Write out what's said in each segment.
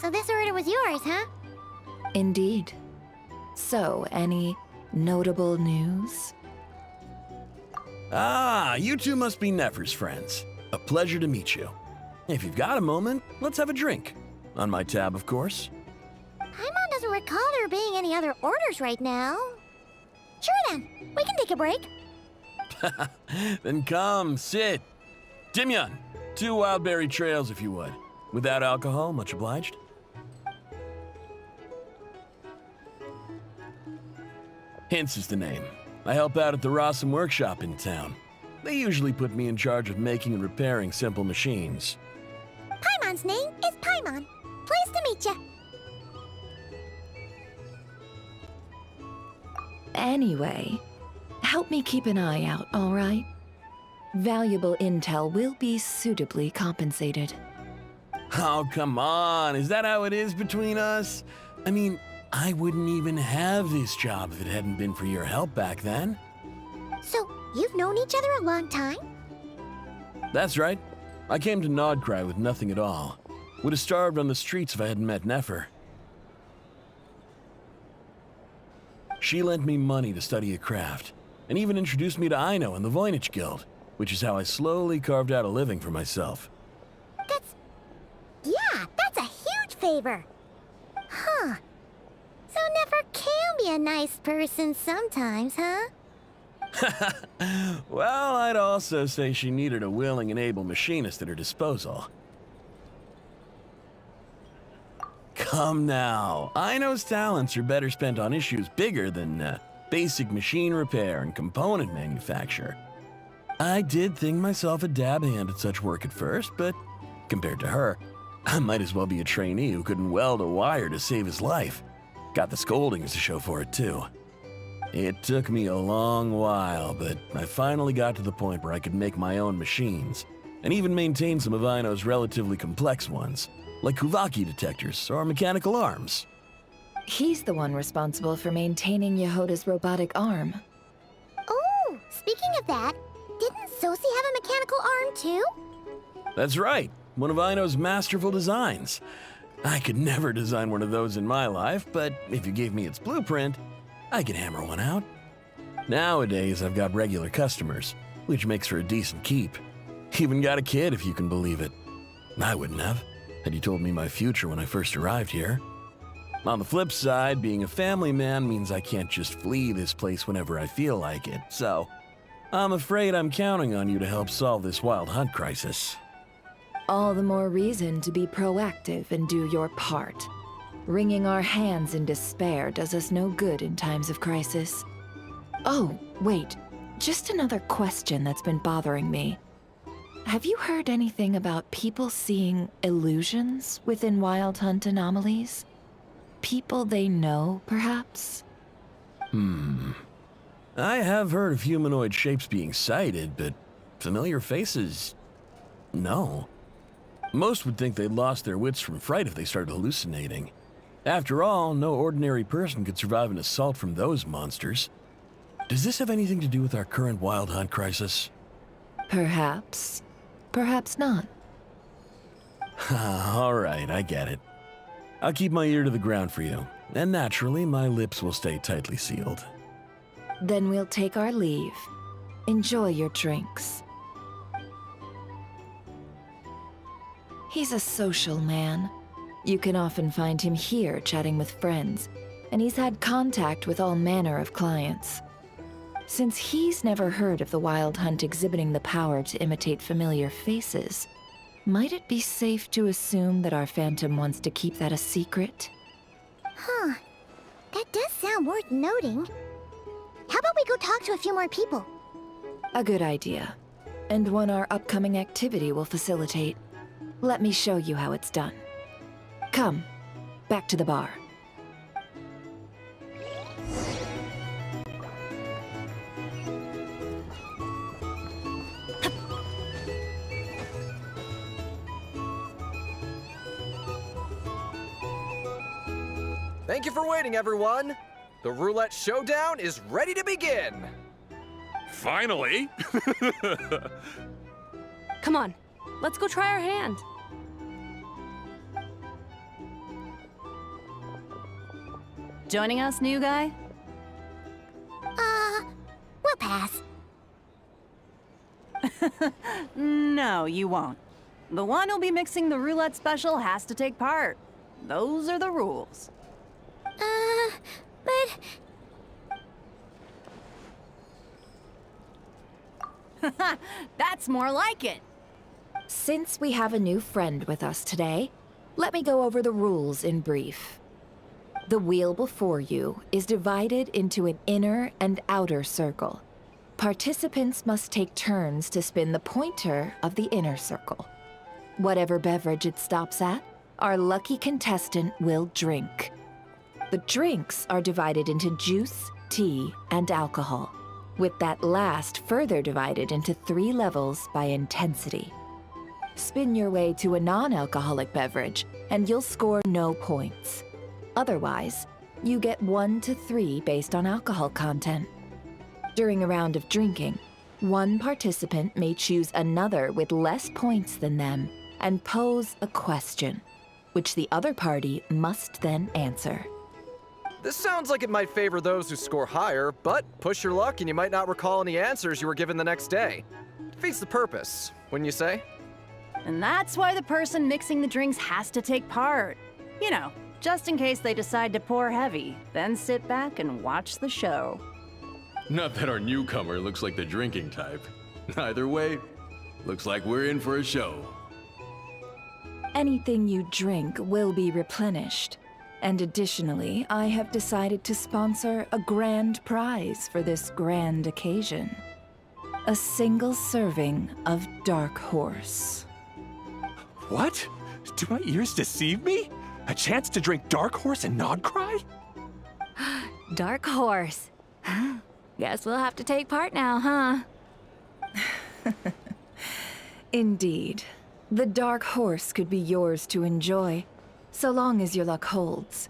So this order was yours, huh? Indeed. So, any notable news? Ah, you two must be Nefer's friends. A pleasure to meet you. If you've got a moment, let's have a drink. On my tab, of course. Paimon doesn't recall there being any other orders right now. Sure then, we can take a break. Then come, sit. Dimyon, 2 wildberry trails if you would. Without alcohol, much obliged. Hints is the name. I help out at the Rossum workshop in town. They usually put me in charge of making and repairing simple machines. Paimon's name is Paimon. Pleased to meet you. Anyway, help me keep an eye out, all right? Valuable intel will be suitably compensated. Oh, come on. Is that how it is between us? I mean, I wouldn't even have this job if it hadn't been for your help back then. So, you've known each other a long time? That's right. I came to Nodcry with nothing at all. Would have starved on the streets if I hadn't met Nefer. She lent me money to study a craft, and even introduced me to Aino and the Voynich Guild, which is how I slowly carved out a living for myself. That's a huge favor. Huh. So Nefer can be a nice person sometimes, huh? Well, I'd also say she needed a willing and able machinist at her disposal. Come now, Aino's talents are better spent on issues bigger than basic machine repair and component manufacture. I did think myself a dab hand at such work at first, but compared to her, I might as well be a trainee who couldn't weld a wire to save his life. Got the scoldings to show for it, too. It took me a long while, but I finally got to the point where I could make my own machines, and even maintain some of Aino's relatively complex ones, like Kuvaki detectors or mechanical arms. He's the one responsible for maintaining Yehoda's robotic arm. Oh, speaking of that, didn't Sosi have a mechanical arm too? That's right, one of Aino's masterful designs. I could never design one of those in my life, but if you gave me its blueprint, I could hammer one out. Nowadays, I've got regular customers, which makes for a decent keep. Even got a kid, if you can believe it. I wouldn't have, had you told me my future when I first arrived here. On the flip side, being a family man means I can't just flee this place whenever I feel like it, so I'm afraid I'm counting on you to help solve this wild hunt crisis. All the more reason to be proactive and do your part. Wringing our hands in despair does us no good in times of crisis. Oh, wait. Just another question that's been bothering me. Have you heard anything about people seeing illusions within Wild Hunt anomalies? People they know, perhaps? I have heard of humanoid shapes being sighted, but familiar faces? No. Most would think they'd lost their wits from fright if they started hallucinating. After all, no ordinary person could survive an assault from those monsters. Does this have anything to do with our current Wild Hunt crisis? Perhaps. Perhaps not. All right, I get it. I'll keep my ear to the ground for you, and naturally, my lips will stay tightly sealed. Then we'll take our leave. Enjoy your drinks. He's a social man. You can often find him here chatting with friends, and he's had contact with all manner of clients. Since he's never heard of the Wild Hunt exhibiting the power to imitate familiar faces, might it be safe to assume that our Phantom wants to keep that a secret? Huh. That does sound worth noting. How about we go talk to a few more people? A good idea. And one our upcoming activity will facilitate. Let me show you how it's done. Come, back to the bar. Thank you for waiting, everyone. The roulette showdown is ready to begin. Finally! Come on, let's go try our hand. Joining us, new guy? We'll pass. No, you won't. The one who'll be mixing the roulette special has to take part. Those are the rules. But That's more like it. Since we have a new friend with us today, let me go over the rules in brief. The wheel before you is divided into an inner and outer circle. Participants must take turns to spin the pointer of the inner circle. Whatever beverage it stops at, our lucky contestant will drink. The drinks are divided into juice, tea, and alcohol, with that last further divided into 3 levels by intensity. Spin your way to a non-alcoholic beverage, and you'll score no points. Otherwise, you get 1 to 3 based on alcohol content. During a round of drinking, one participant may choose another with less points than them and pose a question, which the other party must then answer. This sounds like it might favor those who score higher, but push your luck and you might not recall any answers you were given the next day. Defeats the purpose, wouldn't you say? And that's why the person mixing the drinks has to take part. You know, just in case they decide to pour heavy, then sit back and watch the show. Not that our newcomer looks like the drinking type. Either way, looks like we're in for a show. Anything you drink will be replenished. And additionally, I have decided to sponsor a grand prize for this grand occasion. A single serving of Dark Horse. What? Do my ears deceive me? A chance to drink Dark Horse and not cry? Dark Horse. Guess we'll have to take part now, huh? Indeed. The Dark Horse could be yours to enjoy, so long as your luck holds.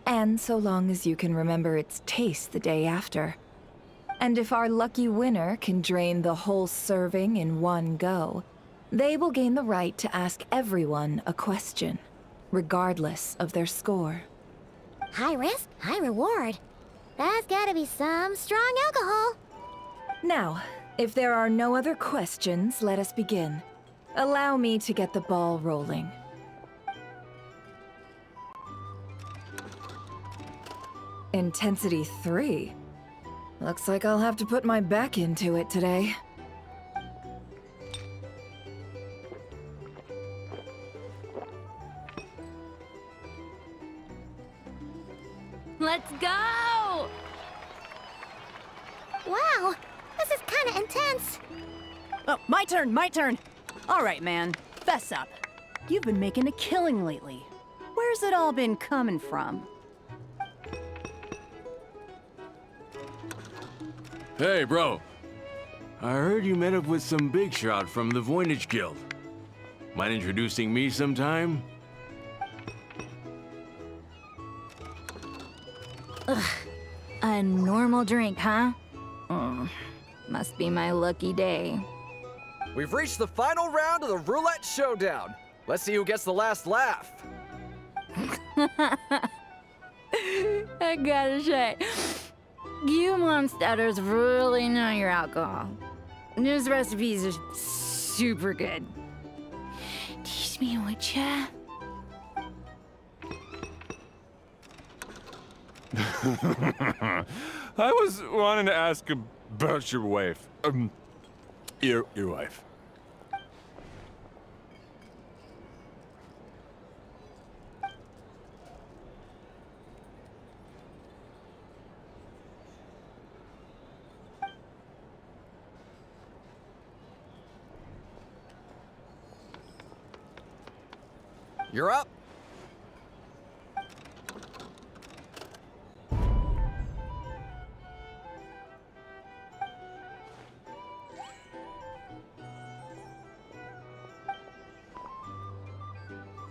And so long as you can remember its taste the day after. And if our lucky winner can drain the whole serving in one go, they will gain the right to ask everyone a question, regardless of their score. High risk, high reward. That's gotta be some strong alcohol. Now, if there are no other questions, let us begin. Allow me to get the ball rolling. Intensity 3. Looks like I'll have to put my back into it today. Let's go! Wow, this is kinda intense. Oh, my turn! All right, man, fess up. You've been making a killing lately. Where's it all been coming from? Hey, bro. I heard you met up with some big shot from the Voynich Guild. Mind introducing me sometime? A normal drink, huh? Must be my lucky day. We've reached the final round of the Roulette Showdown. Let's see who gets the last laugh. I gotta say, you monsters really know your alcohol. These recipes are super good. Teach me, would ya? I was wanting to ask about your wife. Your wife. You're up.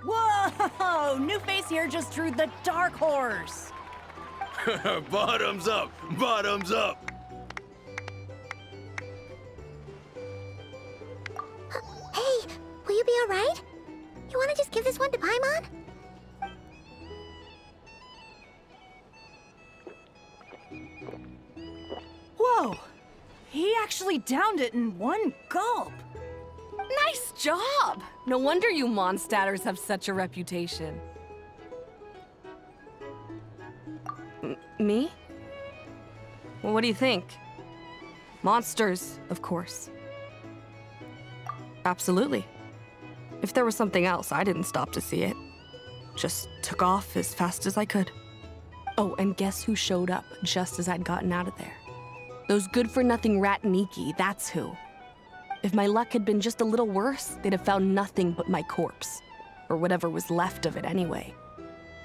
Whoa! New face here just drew the Dark Horse. Bottoms up! Bottoms up! Hey, will you be alright? You wanna just give this one to Paimon? He actually downed it in one gulp. Nice job! No wonder you Mondstatters have such a reputation. Me? Well, what do you think? Monsters, of course. Absolutely. If there was something else, I didn't stop to see it. Just took off as fast as I could. Oh, and guess who showed up just as I'd gotten out of there? Those good-for-nothing rat Niki, that's who. If my luck had been just a little worse, they'd have found nothing but my corpse. Or whatever was left of it anyway.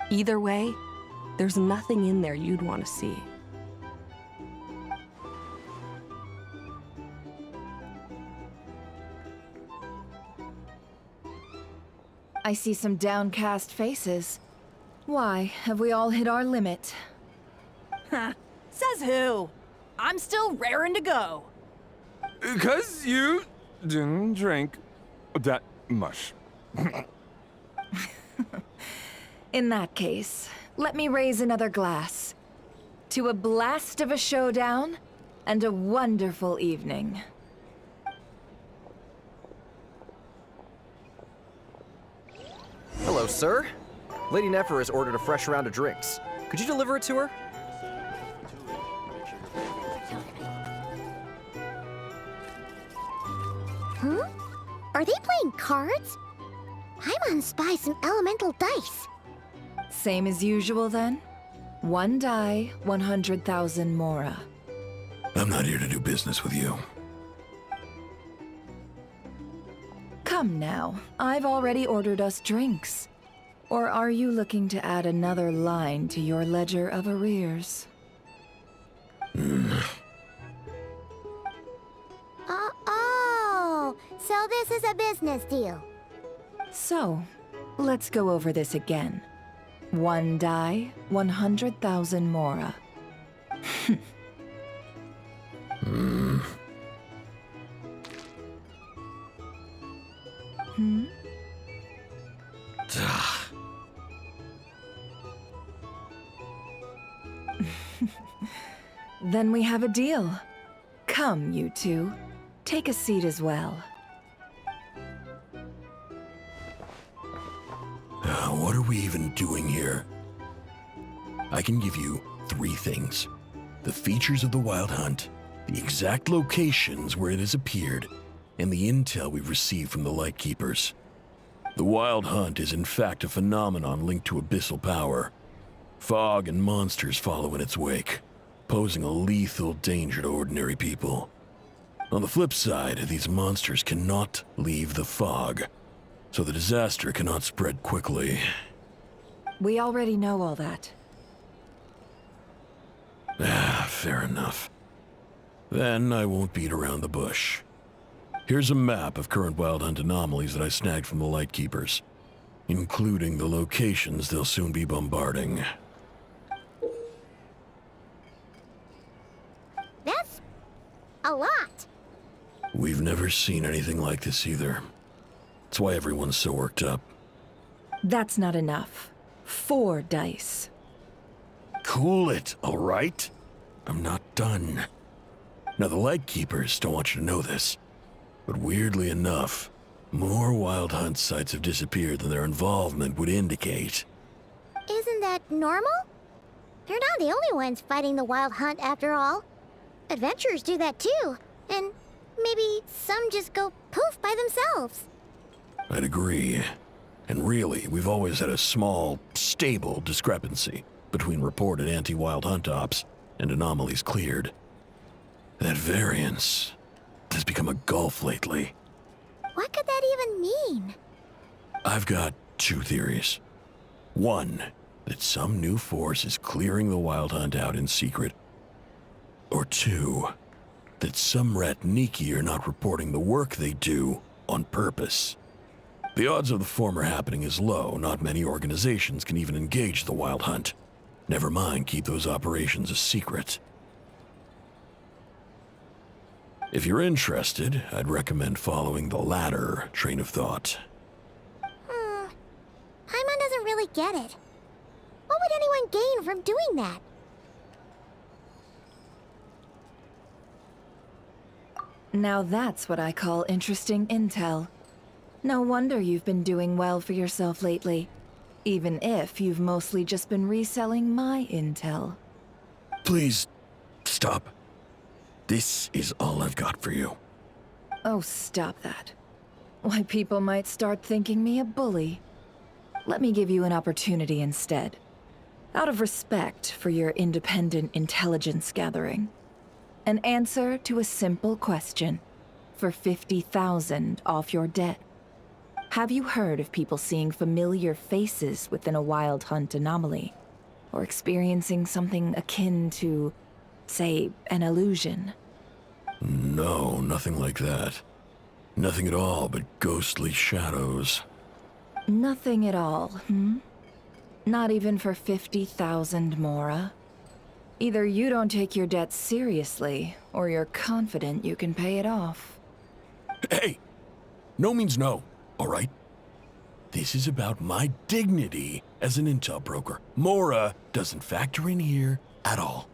Either way, there's nothing in there you'd want to see. I see some downcast faces. Why, have we all hit our limit? Huh. Says who? I'm still raring to go. 'Cause you didn't drink that much. In that case, let me raise another glass. To a blast of a showdown and a wonderful evening. Hello, sir. Lady Nefer has ordered a fresh round of drinks. Could you deliver it to her? Are they playing cards? I want to spy some elemental dice. Same as usual then? One die, 100,000 mora. I'm not here to do business with you. Come now, I've already ordered us drinks. Or are you looking to add another line to your ledger of arrears? Oh, so this is a business deal. So, let's go over this again. One die, 100,000 mora. Then we have a deal. Come, you two. Take a seat as well. What are we even doing here? I can give you 3 things. The features of the Wild Hunt, the exact locations where it has appeared, and the intel we've received from the Lightkeepers. The Wild Hunt is in fact a phenomenon linked to abyssal power. Fog and monsters follow in its wake, posing a lethal danger to ordinary people. On the flip side, these monsters cannot leave the fog, so the disaster cannot spread quickly. We already know all that. Fair enough. Then I won't beat around the bush. Here's a map of current Wild Hunt anomalies that I snagged from the Lightkeepers, including the locations they'll soon be bombarding. That's a lot. We've never seen anything like this either. That's why everyone's so worked up. That's not enough. 4 dice. Cool it, all right? I'm not done. Now, the Lightkeepers don't want you to know this, but weirdly enough, more Wild Hunt sites have disappeared than their involvement would indicate. Isn't that normal? They're not the only ones fighting the Wild Hunt after all. Adventurers do that too, and maybe some just go poof by themselves. I'd agree. And really, we've always had a small, stable discrepancy between reported anti-Wild Hunt ops and anomalies cleared. That variance has become a gulf lately. What could that even mean? I've got 2 theories. One, that some new force is clearing the Wild Hunt out in secret. Or 2, that some rat Niki are not reporting the work they do on purpose. The odds of the former happening is low. Not many organizations can even engage the Wild Hunt. Never mind keep those operations a secret. If you're interested, I'd recommend following the latter train of thought. Paimon doesn't really get it. What would anyone gain from doing that? Now that's what I call interesting intel. No wonder you've been doing well for yourself lately. Even if you've mostly just been reselling my intel. Please, stop. This is all I've got for you. Oh, stop that. Why, people might start thinking me a bully. Let me give you an opportunity instead. Out of respect for your independent intelligence gathering. An answer to a simple question. For 50,000 off your debt. Have you heard of people seeing familiar faces within a wild hunt anomaly? Or experiencing something akin to, say, an illusion? No, nothing like that. Nothing at all but ghostly shadows. Nothing at all, hmm? Not even for 50,000 Mora? Either you don't take your debt seriously, or you're confident you can pay it off. Hey! No means no, all right? This is about my dignity as an intel broker. Mora doesn't factor in here at all.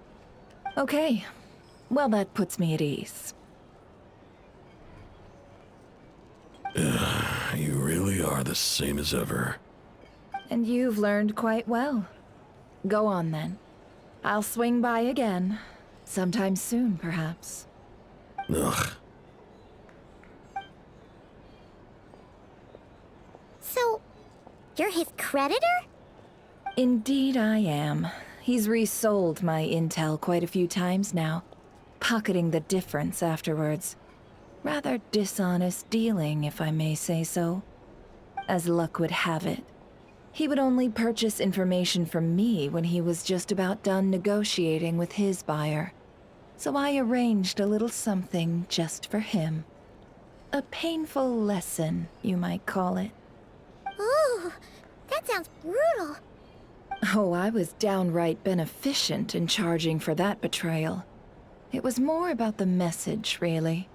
Okay. Well, that puts me at ease. You really are the same as ever. And you've learned quite well. Go on, then. I'll swing by again. Sometime soon, perhaps. Ugh. So, you're his creditor? Indeed I am. He's resold my intel quite a few times now, pocketing the difference afterwards. Rather dishonest dealing, if I may say so. As luck would have it, he would only purchase information from me when he was just about done negotiating with his buyer. So I arranged a little something just for him. A painful lesson, you might call it. Ooh, that sounds brutal. Oh, I was downright beneficent in charging for that betrayal. It was more about the message, really.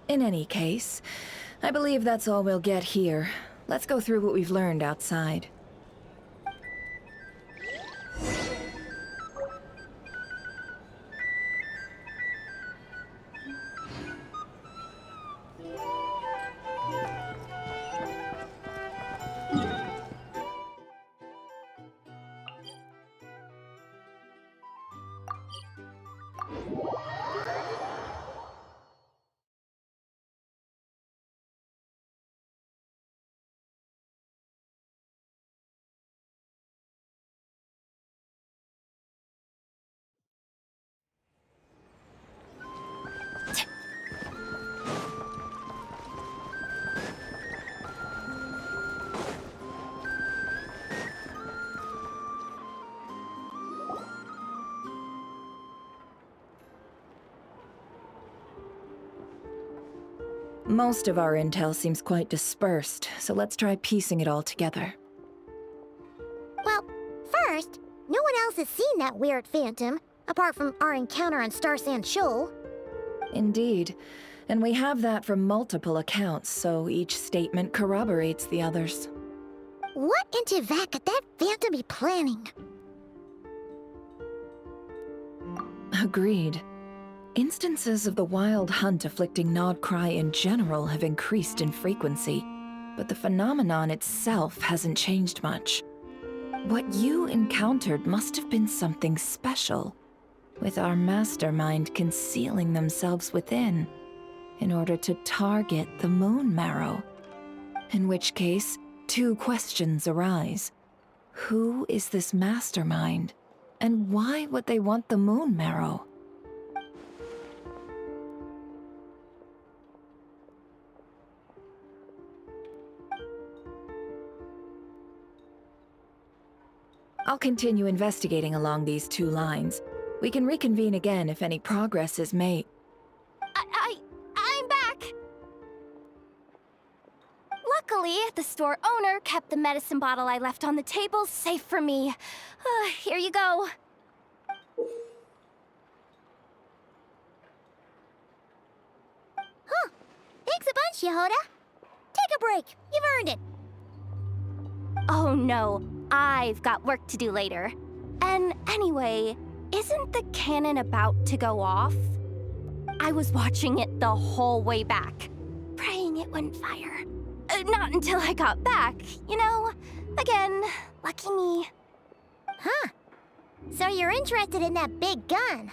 In any case, I believe that's all we'll get here. Let's go through what we've learned outside. Most of our intel seems quite dispersed, so let's try piecing it all together. Well, first, no one else has seen that weird phantom, apart from our encounter on Star Sand Shoal. Indeed. And we have that from multiple accounts, so each statement corroborates the others. What in Tivat could that phantom be planning? Agreed. Instances of the wild hunt afflicting Nodcry in general have increased in frequency, but the phenomenon itself hasn't changed much. What you encountered must have been something special, with our mastermind concealing themselves within, in order to target the Moon Marrow. In which case, two questions arise. Who is this mastermind, and why would they want the Moon Marrow? I'll continue investigating along these two lines. We can reconvene again if any progress is made. I'm back! Luckily, the store owner kept the medicine bottle I left on the table safe for me. Here you go. Huh. Thanks a bunch, Yehoda. Take a break. You've earned it. Oh no, I've got work to do later. And anyway, isn't the cannon about to go off? I was watching it the whole way back, praying it wouldn't fire. Not until I got back, you know? Again, lucky me. Huh. So you're interested in that big gun?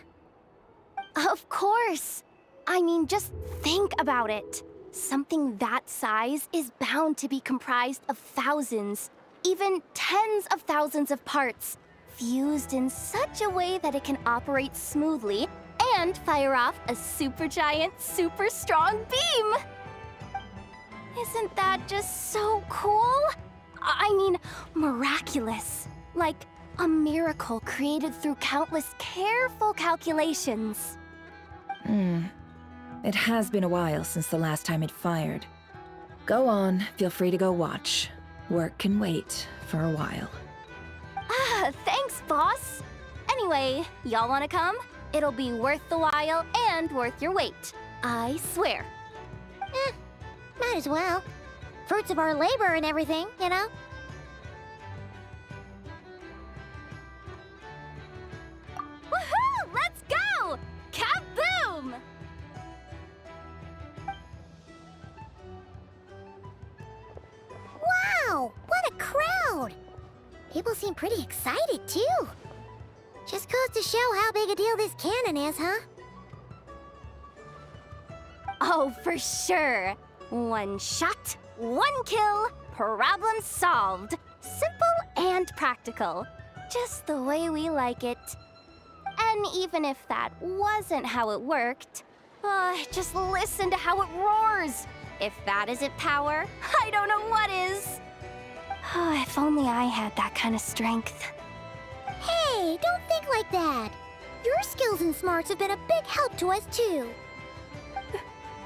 Of course. I mean, just think about it. Something that size is bound to be comprised of thousands, even tens of thousands of parts, fused in such a way that it can operate smoothly and fire off a supergiant, super strong beam. Isn't that just so cool? I mean, miraculous. Like a miracle created through countless careful calculations. It has been a while since the last time it fired. Go on, feel free to go watch. Work can wait for a while. Ah, thanks, boss. Anyway, y'all wanna come? It'll be worth the while and worth your wait. I swear. Might as well. Fruits of our labor and everything, you know? Woohoo! Let's go! Kaboom! Wow! What a crowd! People seem pretty excited, too. Just goes to show how big a deal this cannon is, huh? Oh, for sure. One shot, one kill, problem solved. Simple and practical. Just the way we like it. And even if that wasn't how it worked, just listen to how it roars. If that isn't power, I don't know what is. Oh, if only I had that kind of strength. Hey, don't think like that. Your skills and smarts have been a big help to us, too.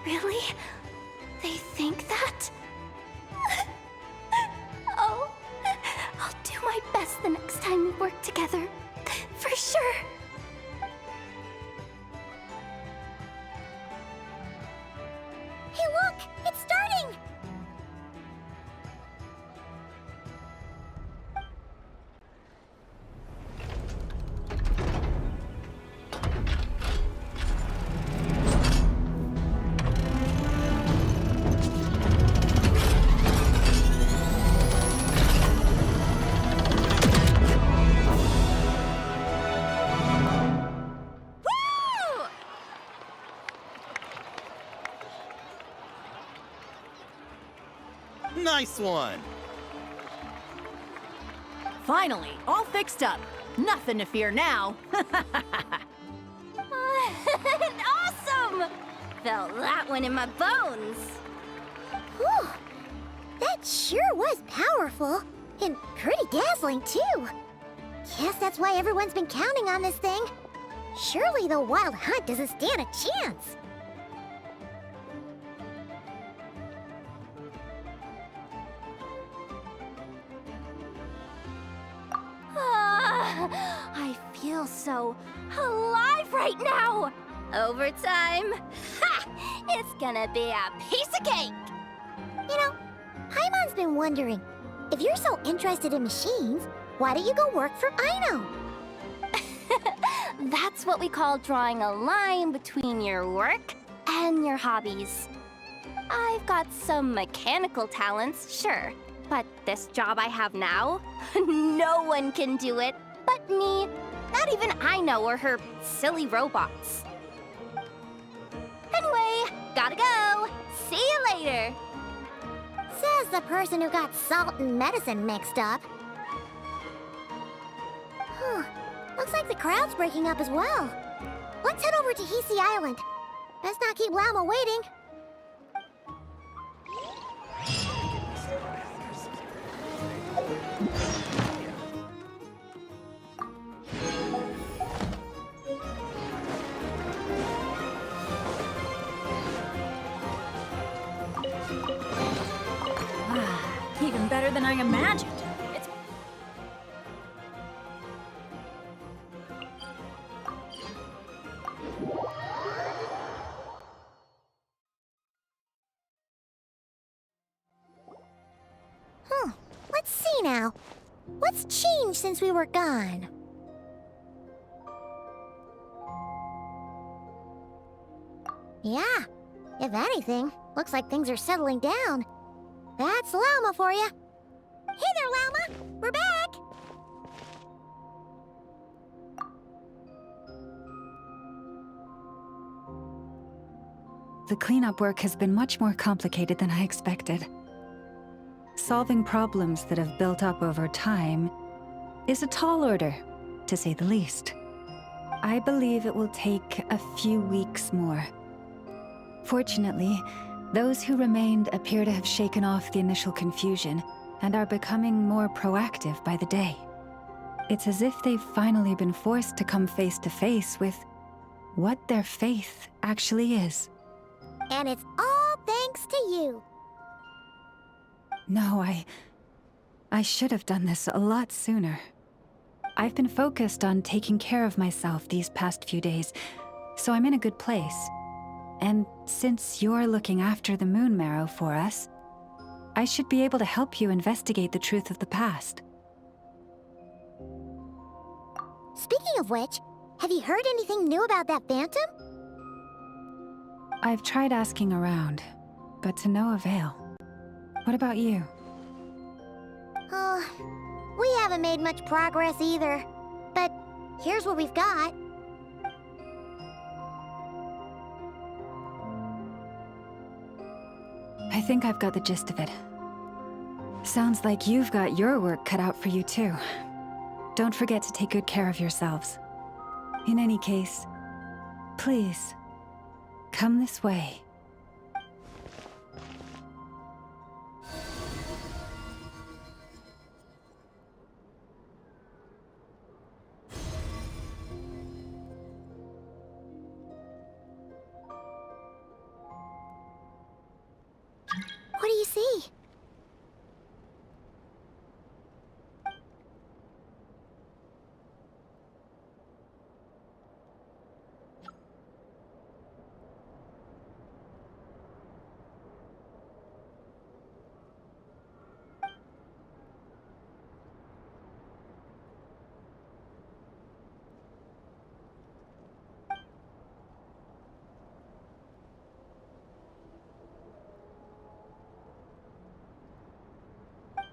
Really? They think that? Oh, I'll do my best the next time we work together. For sure. Hey, look! It's starting! Woo! Nice one! Finally, all fixed up. Nothing to fear now. Awesome! Felt that one in my bones. Whew! That sure was powerful. And pretty dazzling, too. Guess that's why everyone's been counting on this thing. Surely the Wild Hunt doesn't stand a chance. I feel so alive right now. Overtime? Ha! It's gonna be a piece of cake. You know, Paimon's been wondering, if you're so interested in machines, why don't you go work for Aino? That's what we call drawing a line between your work and your hobbies. I've got some mechanical talents, sure, but this job I have now, no one can do it but me. Not even Aino or her silly robots. Anyway, gotta go. See you later. Says the person who got salt and medicine mixed up. Looks like the crowd's breaking up as well. Let's head over to Hisi Island. Best not keep Lama waiting. Even better than I imagined. It's Let's see now. What's changed since we were gone? Yeah, if anything, looks like things are settling down. That's Llama for you. Hey there, Llama! We're back! The cleanup work has been much more complicated than I expected. Solving problems that have built up over time is a tall order, to say the least. I believe it will take a few weeks more. Fortunately, those who remained appear to have shaken off the initial confusion and are becoming more proactive by the day. It's as if they've finally been forced to come face to face with what their faith actually is. And it's all thanks to you. No, I should have done this a lot sooner. I've been focused on taking care of myself these past few days, so I'm in a good place. And since you're looking after the Moon Marrow for us, I should be able to help you investigate the truth of the past. Speaking of which, have you heard anything new about that phantom? I've tried asking around, but to no avail. What about you? Oh, we haven't made much progress either. But here's what we've got. I think I've got the gist of it. Sounds like you've got your work cut out for you too. Don't forget to take good care of yourselves. In any case, please, come this way. What do you see?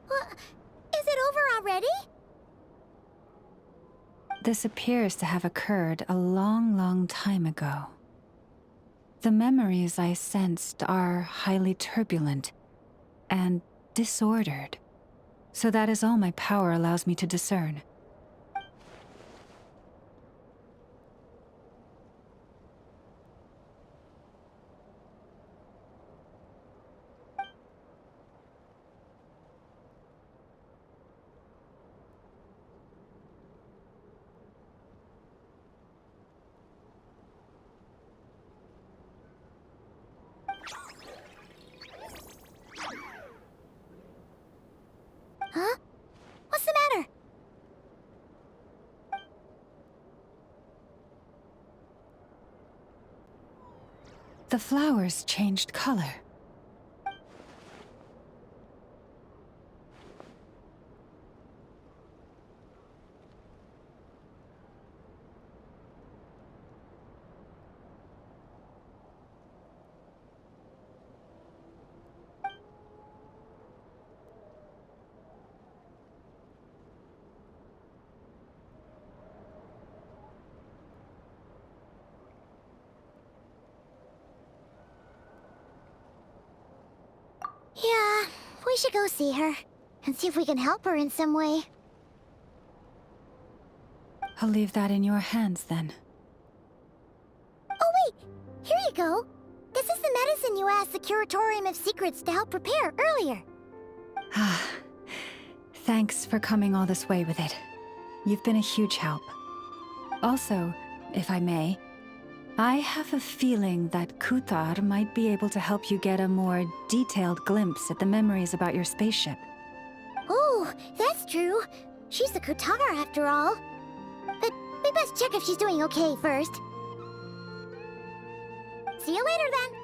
What? Is it over already? This appears to have occurred a long, long time ago. The memories I sensed are highly turbulent and disordered. So that is all my power allows me to discern. Huh? What's the matter? The flowers changed color. Yeah, we should go see her and see if we can help her in some way. I'll leave that in your hands then. Oh wait, here you go. This is the medicine you asked the Curatorium of Secrets to help prepare earlier. Ah, thanks for coming all this way with it. You've been a huge help. Also, if I may, I have a feeling that Kuthar might be able to help you get a more detailed glimpse at the memories about your spaceship. Oh, that's true. She's the Kutara after all. But we best check if she's doing okay first. See you later then.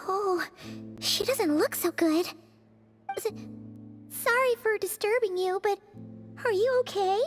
Oh, she doesn't look so good. Sorry for disturbing you, but are you okay?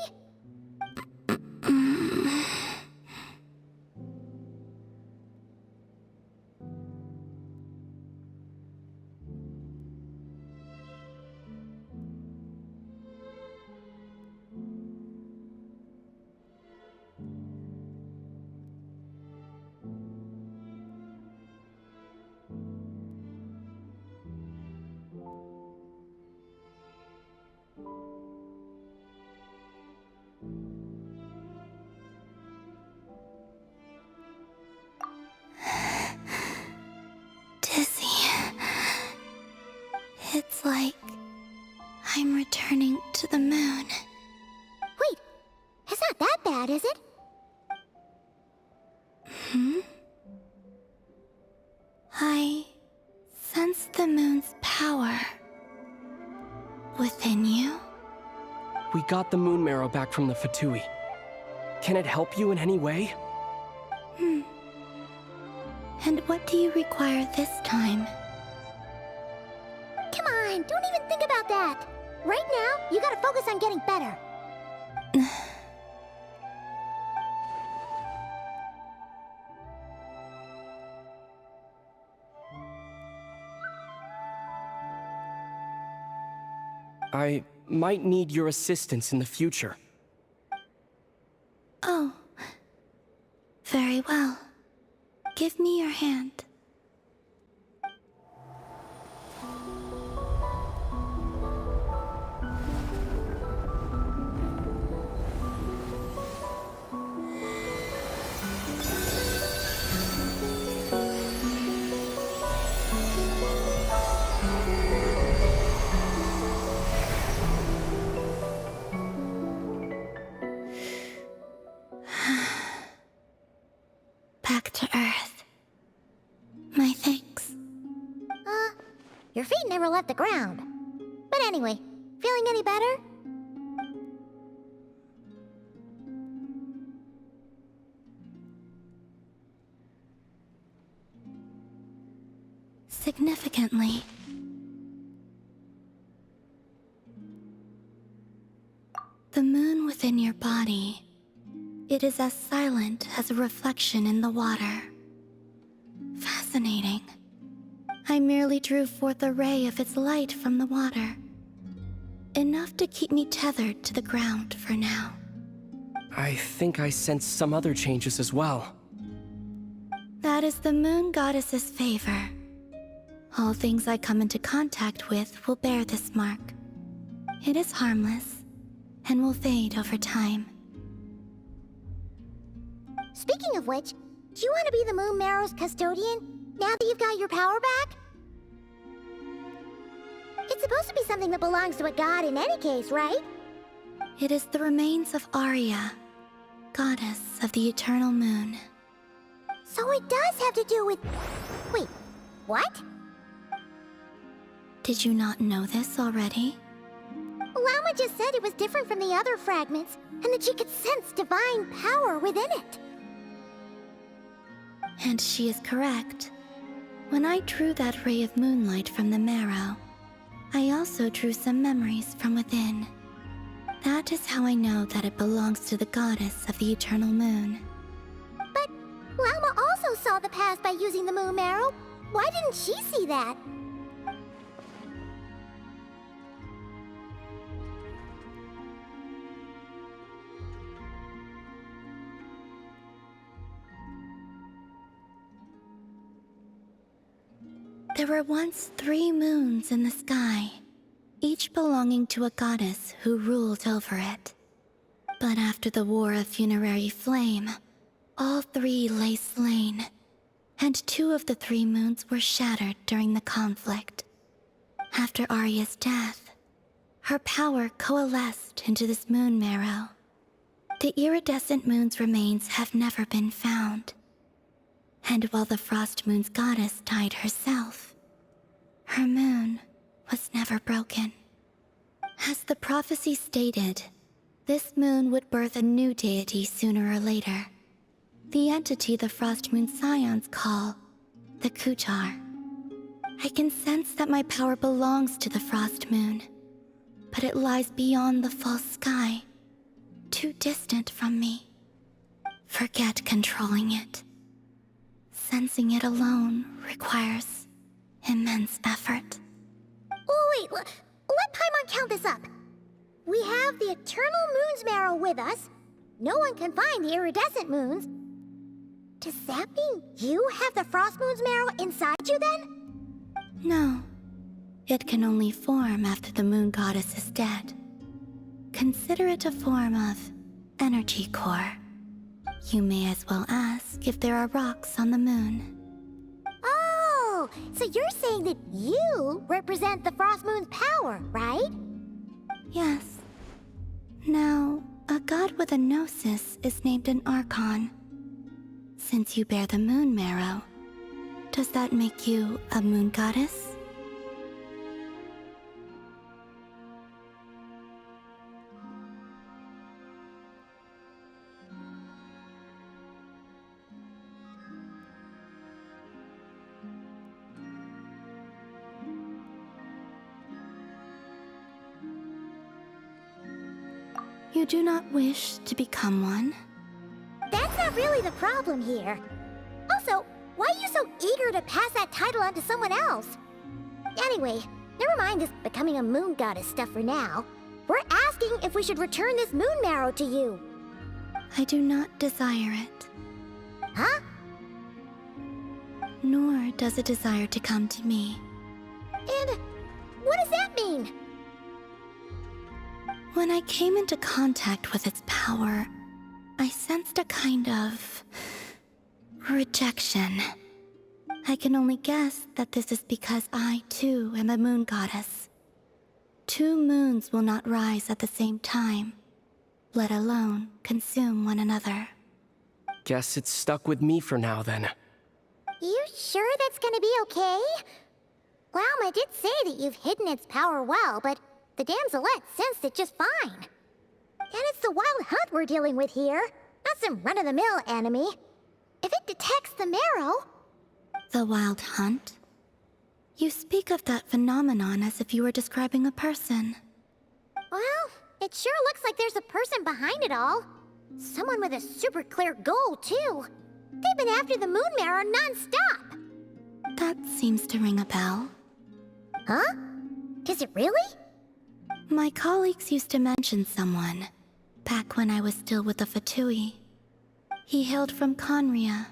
Dizzy. It's like I'm returning to the moon. Wait, it's not that bad, is it? I sense the moon's power within you. We got the moon marrow back from the Fatui. Can it help you in any way? And what do you require this time? Come on, don't even think about that. Right now, you gotta focus on getting better. I might need your assistance in the future. Oh. Very well. Give me your hand. Back to Earth. My thanks. Your feet never left the ground. But anyway, feeling any better? Significantly, the moon within your body, it is as silent as a reflection in the water. Fascinating. I merely drew forth a ray of its light from the water. Enough to keep me tethered to the ground for now. I think I sense some other changes as well. That is the moon goddess's favor. All things I come into contact with will bear this mark. It is harmless, and will fade over time. Speaking of which, do you want to be the Moon Marrow's custodian, now that you've got your power back? It's supposed to be something that belongs to a god in any case, right? It is the remains of Arya, goddess of the eternal moon. So it does have to do with... Wait, what? Did you not know this already? Lama just said it was different from the other fragments, and that she could sense divine power within it. And she is correct. When I drew that ray of moonlight from the marrow, I also drew some memories from within. That is how I know that it belongs to the goddess of the eternal moon. But Lama also saw the past by using the moon marrow. Why didn't she see that? There were once 3 moons in the sky. each belonging to a goddess who ruled over it. But after the War of Funerary Flame, all three lay slain, and 2 of the 3 moons were shattered during the conflict. After Arya's death, her power coalesced into this moon marrow. The iridescent moon's remains have never been found. And while the Frost Moon's goddess died herself, her moon was never broken. As the prophecy stated, this moon would birth a new deity sooner or later. The entity the Frost Moon Scions call the Kutar. I can sense that my power belongs to the Frost Moon, but it lies beyond the false sky, too distant from me. Forget controlling it. Sensing it alone requires immense effort. Oh, wait, let Paimon count this up. We have the Eternal Moon's Marrow with us. No one can find the iridescent moons. Does that mean you have the Frost Moon's Marrow inside you then? No. It can only form after the moon goddess is dead. Consider it a form of energy core. You may as well ask if there are rocks on the moon. Oh, so you're saying that you represent the Frost Moon's power, right? Yes. Now, a god with a gnosis is named an Archon. Since you bear the moon marrow, does that make you a moon goddess? You do not wish to become one? That's not really the problem here. Also, why are you so eager to pass that title on to someone else? Anyway, never mind this becoming a moon goddess stuff for now. We're asking if we should return this moon marrow to you. I do not desire it. Huh? Nor does it desire to come to me. And what does that mean? When I came into contact with its power, I sensed a kind of rejection. I can only guess that this is because I, too, am a moon goddess. 2 moons will not rise at the same time, let alone consume one another. Guess it's stuck with me for now, then. You sure that's gonna be okay? Glauma did say that you've hidden its power well, but the damselette sensed it just fine. And it's the wild hunt we're dealing with here, not some run-of-the-mill enemy. If it detects the marrow... The wild hunt? You speak of that phenomenon as if you were describing a person. Well, it sure looks like there's a person behind it all. Someone with a super clear goal, too. They've been after the moon marrow non-stop. That seems to ring a bell. Huh? Does it really? My colleagues used to mention someone, back when I was still with the Fatui. He hailed from Conria,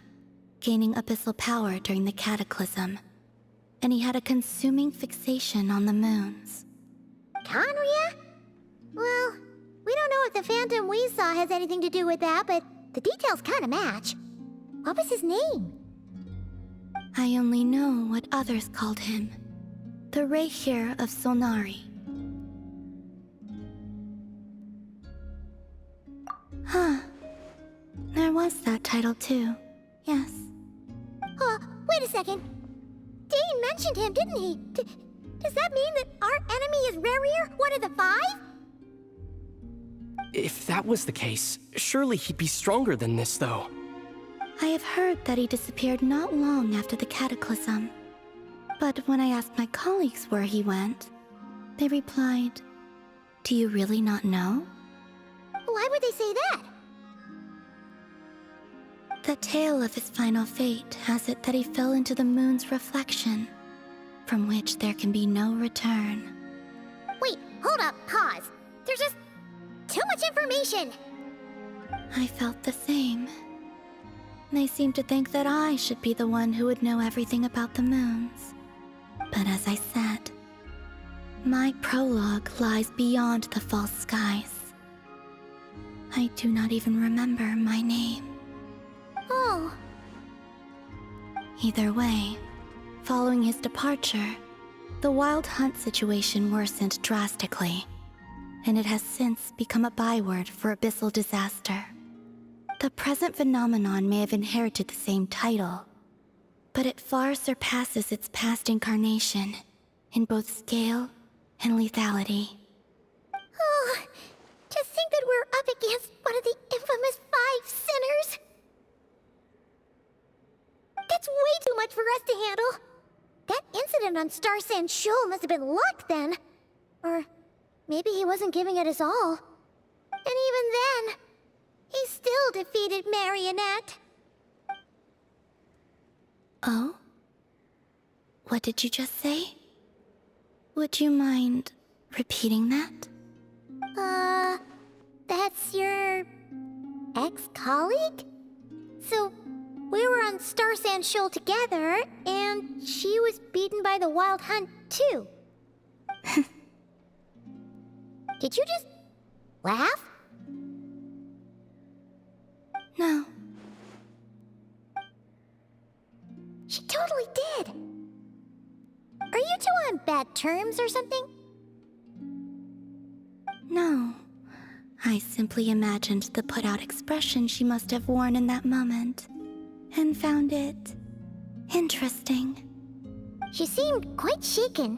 gaining abyssal power during the Cataclysm, and he had a consuming fixation on the moons. Conria? Well, we don't know if the phantom we saw has anything to do with that, but the details kinda match. What was his name? I only know what others called him. The Reihir of Solnari. Huh. There was that title too. Yes. Wait a second. Dane mentioned him, didn't he? Does that mean that our enemy is Rerir, one of the 5? If that was the case, surely he'd be stronger than this, though. I have heard that he disappeared not long after the Cataclysm. But when I asked my colleagues where he went, they replied, "Do you really not know?" Why would they say that? The tale of his final fate has it that he fell into the moon's reflection, from which there can be no return. Wait, hold up, pause. There's just too much information. I felt the same. They seemed to think that I should be the one who would know everything about the moons. But as I said, My prologue lies beyond the false skies. I do not even remember my name. Oh, Either way, following his departure, the Wild Hunt situation worsened drastically, and it has since become a byword for abyssal disaster. The present phenomenon may have inherited the same title, but it far surpasses its past incarnation in both scale and lethality. oh, to think that we're up against one of the infamous 5 sinners. That's way too much for us to handle. That incident on Star Sand Shoal must have been luck then. Or maybe he wasn't giving it his all. And even then, he still defeated Marionette. Oh? What did you just say? Would you mind repeating that? That's your ex-colleague? So, we were on Star Sand Shoal together, and she was beaten by the Wild Hunt, too. Did you just laugh? No. She totally did. Are you two on bad terms or something? No. I simply imagined the put-out expression she must have worn in that moment, and found it interesting. She seemed quite shaken.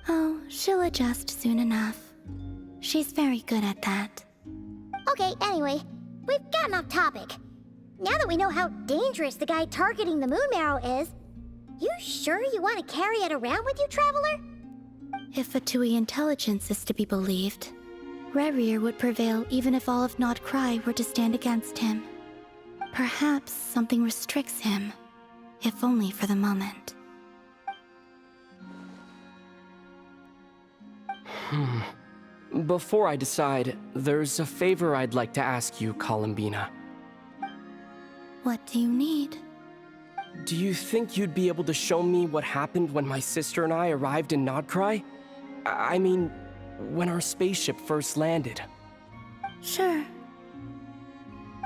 Oh, she'll adjust soon enough. She's very good at that. Okay, anyway, we've gotten off topic. Now that we know how dangerous the guy targeting the Moon Marrow is, you sure you want to carry it around with you, Traveler? If Fatui intelligence is to be believed, Rerir would prevail even if all of Nod Cry were to stand against him. Perhaps something restricts him, if only for the moment. Before I decide, there's a favor I'd like to ask you, Columbina. What do you need? Do you think you'd be able to show me what happened when my sister and I arrived in Nodcry? I mean, when our spaceship first landed. Sure.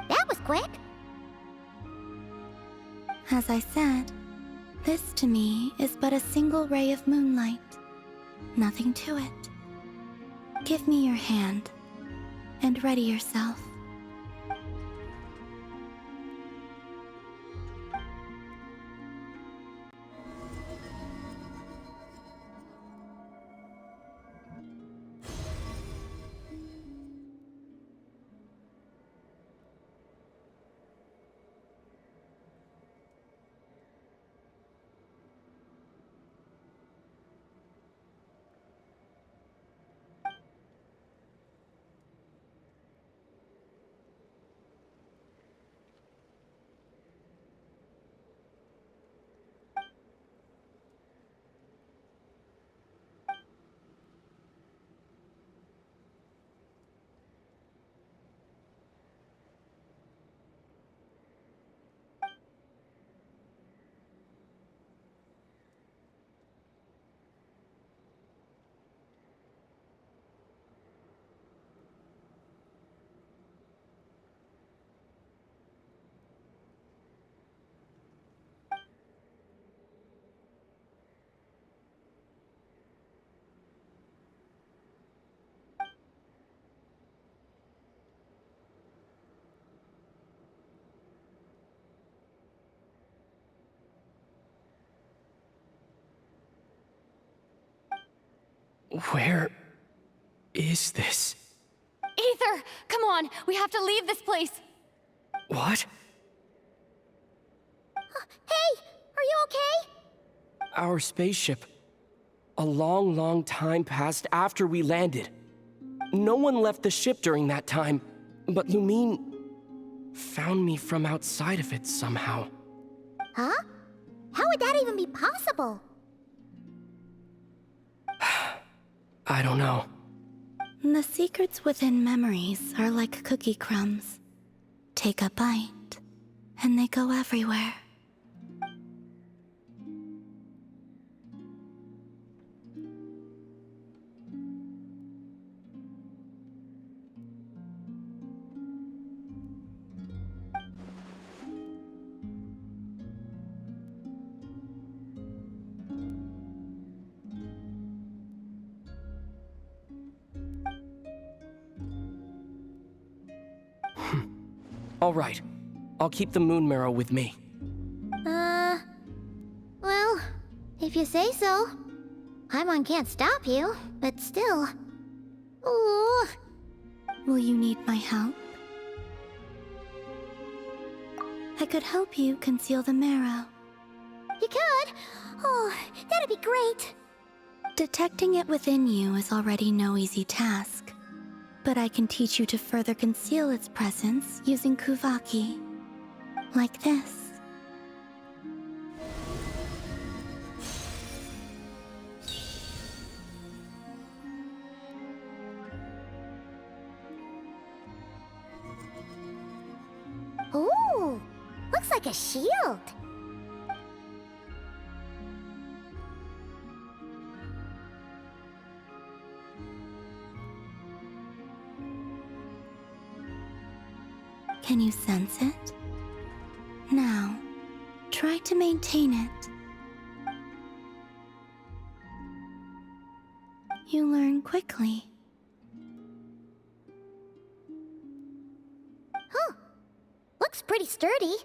That was quick. As I said, this to me is but a single ray of moonlight. Nothing to it. Give me your hand, and ready yourself. Where is this? Aether, come on, we have to leave this place. What? Hey, are you okay? Our spaceship. A long, long time passed after we landed. No one left the ship during that time, but Lumine found me from outside of it somehow. Huh? How would that even be possible? I don't know. The secrets within memories are like cookie crumbs. Take a bite, and they go everywhere. All right. I'll keep the moon marrow with me. Well, if you say so. Paimon can't stop you, but still. Ooh. Will you need my help? I could help you conceal the marrow. You could? Oh, that'd be great. Detecting it within you is already no easy task. But I can teach you to further conceal its presence using Kuvaki. Like this. Ooh, looks like a shield. Can you sense it? Now, try to maintain it. You learn quickly. Huh. Looks pretty sturdy.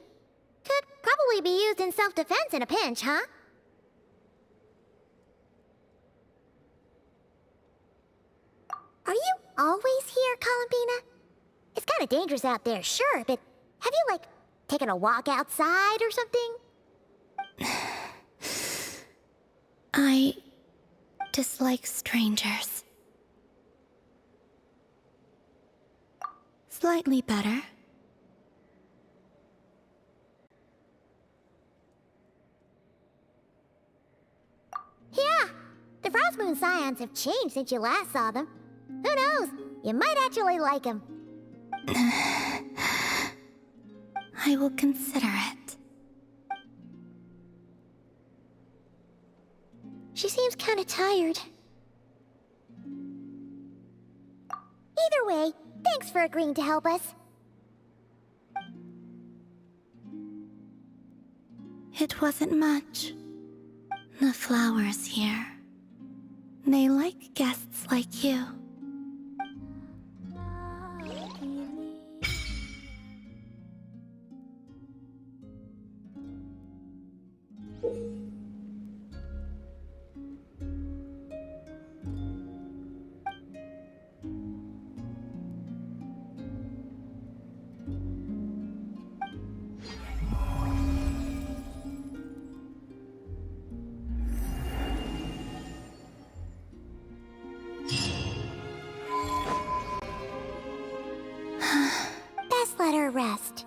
Could probably be used in self-defense in a pinch, huh? Are you always here, Columbina? It's kind of dangerous out there, sure, but have you, like, taken a walk outside or something? I dislike strangers. Slightly better. Yeah, the Frost Moon Scions have changed since you last saw them. Who knows? You might actually like them. I will consider it. She seems kind of tired. Either way, thanks for agreeing to help us. It wasn't much. The flowers here. They like guests like you. Best let her rest.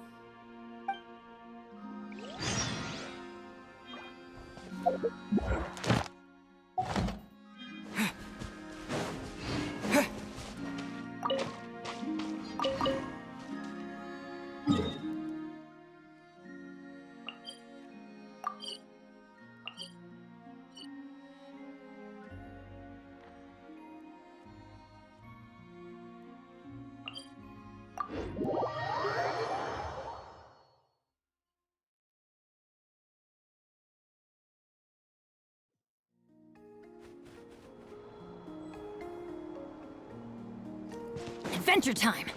Adventure time!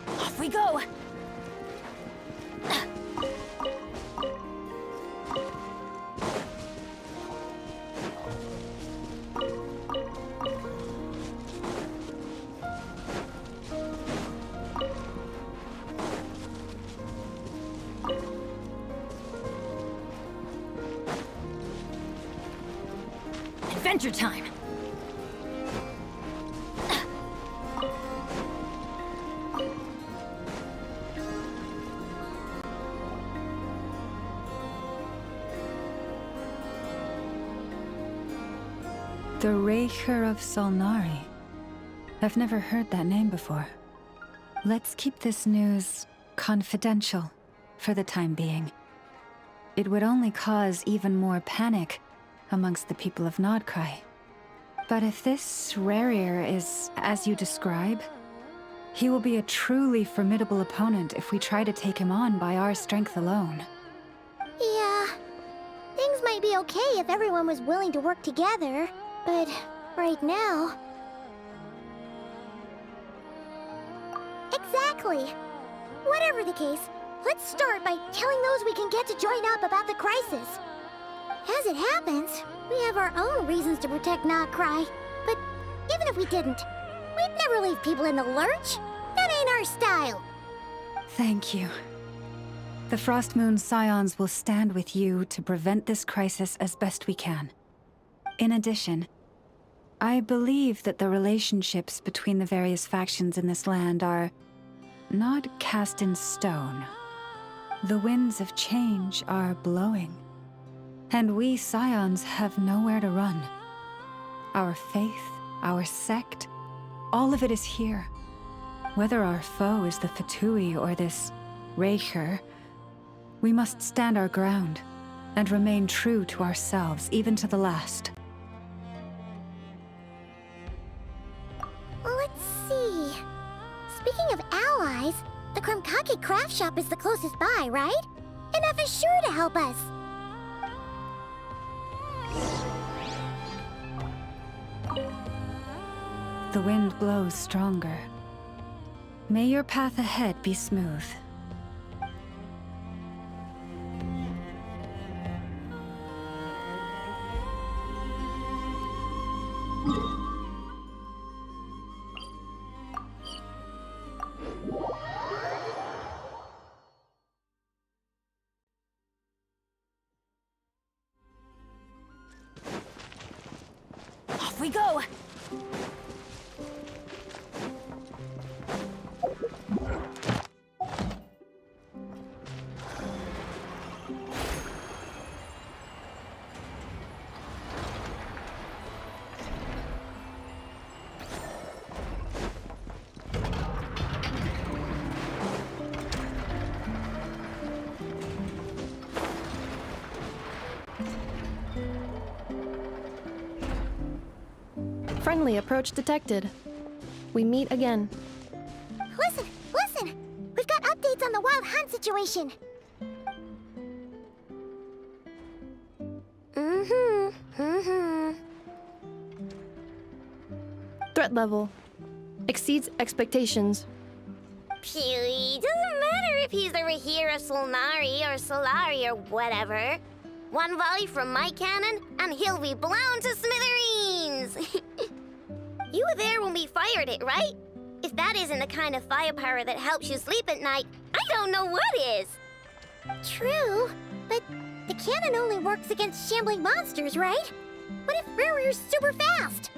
Off we go! Adventure time! The Raker of Solnari. I've never heard that name before. Let's keep this news confidential for the time being. It would only cause even more panic amongst the people of Nodcry. But if this Rarier is as you describe, he will be a truly formidable opponent if we try to take him on by our strength alone. Yeah, things might be okay if everyone was willing to work together, but right now... Exactly! Exactly. Whatever the case, let's start by telling those we can get to join up about the crisis. As it happens, we have our own reasons to protect Notcry. But even if we didn't, we'd never leave people in the lurch. That ain't our style. Thank you. The Frost Moon Scions will stand with you to prevent this crisis as best we can. In addition, I believe that the relationships between the various factions in this land are not cast in stone. The winds of change are blowing, and we Scions have nowhere to run. Our faith, our sect, all of it is here. Whether our foe is the Fatui or this Raker, we must stand our ground and remain true to ourselves, even to the last. Let's see. Speaking of allies, the Krumkake craft shop is the closest by, right? Enough is sure to help us. The wind blows stronger. May your path ahead be smooth. Off we go! Friendly approach detected. We meet again. Listen, listen! We've got updates on the wild hunt situation. Threat level exceeds expectations. Phew, doesn't matter if he's the Rahira Solnari or Solari or whatever. One volley from my cannon, and he'll be blown to smithereens! You were there when we fired it, right? If that isn't the kind of firepower that helps you sleep at night, I don't know what is! True, but the cannon only works against shambling monsters, right? What if Riri's super fast?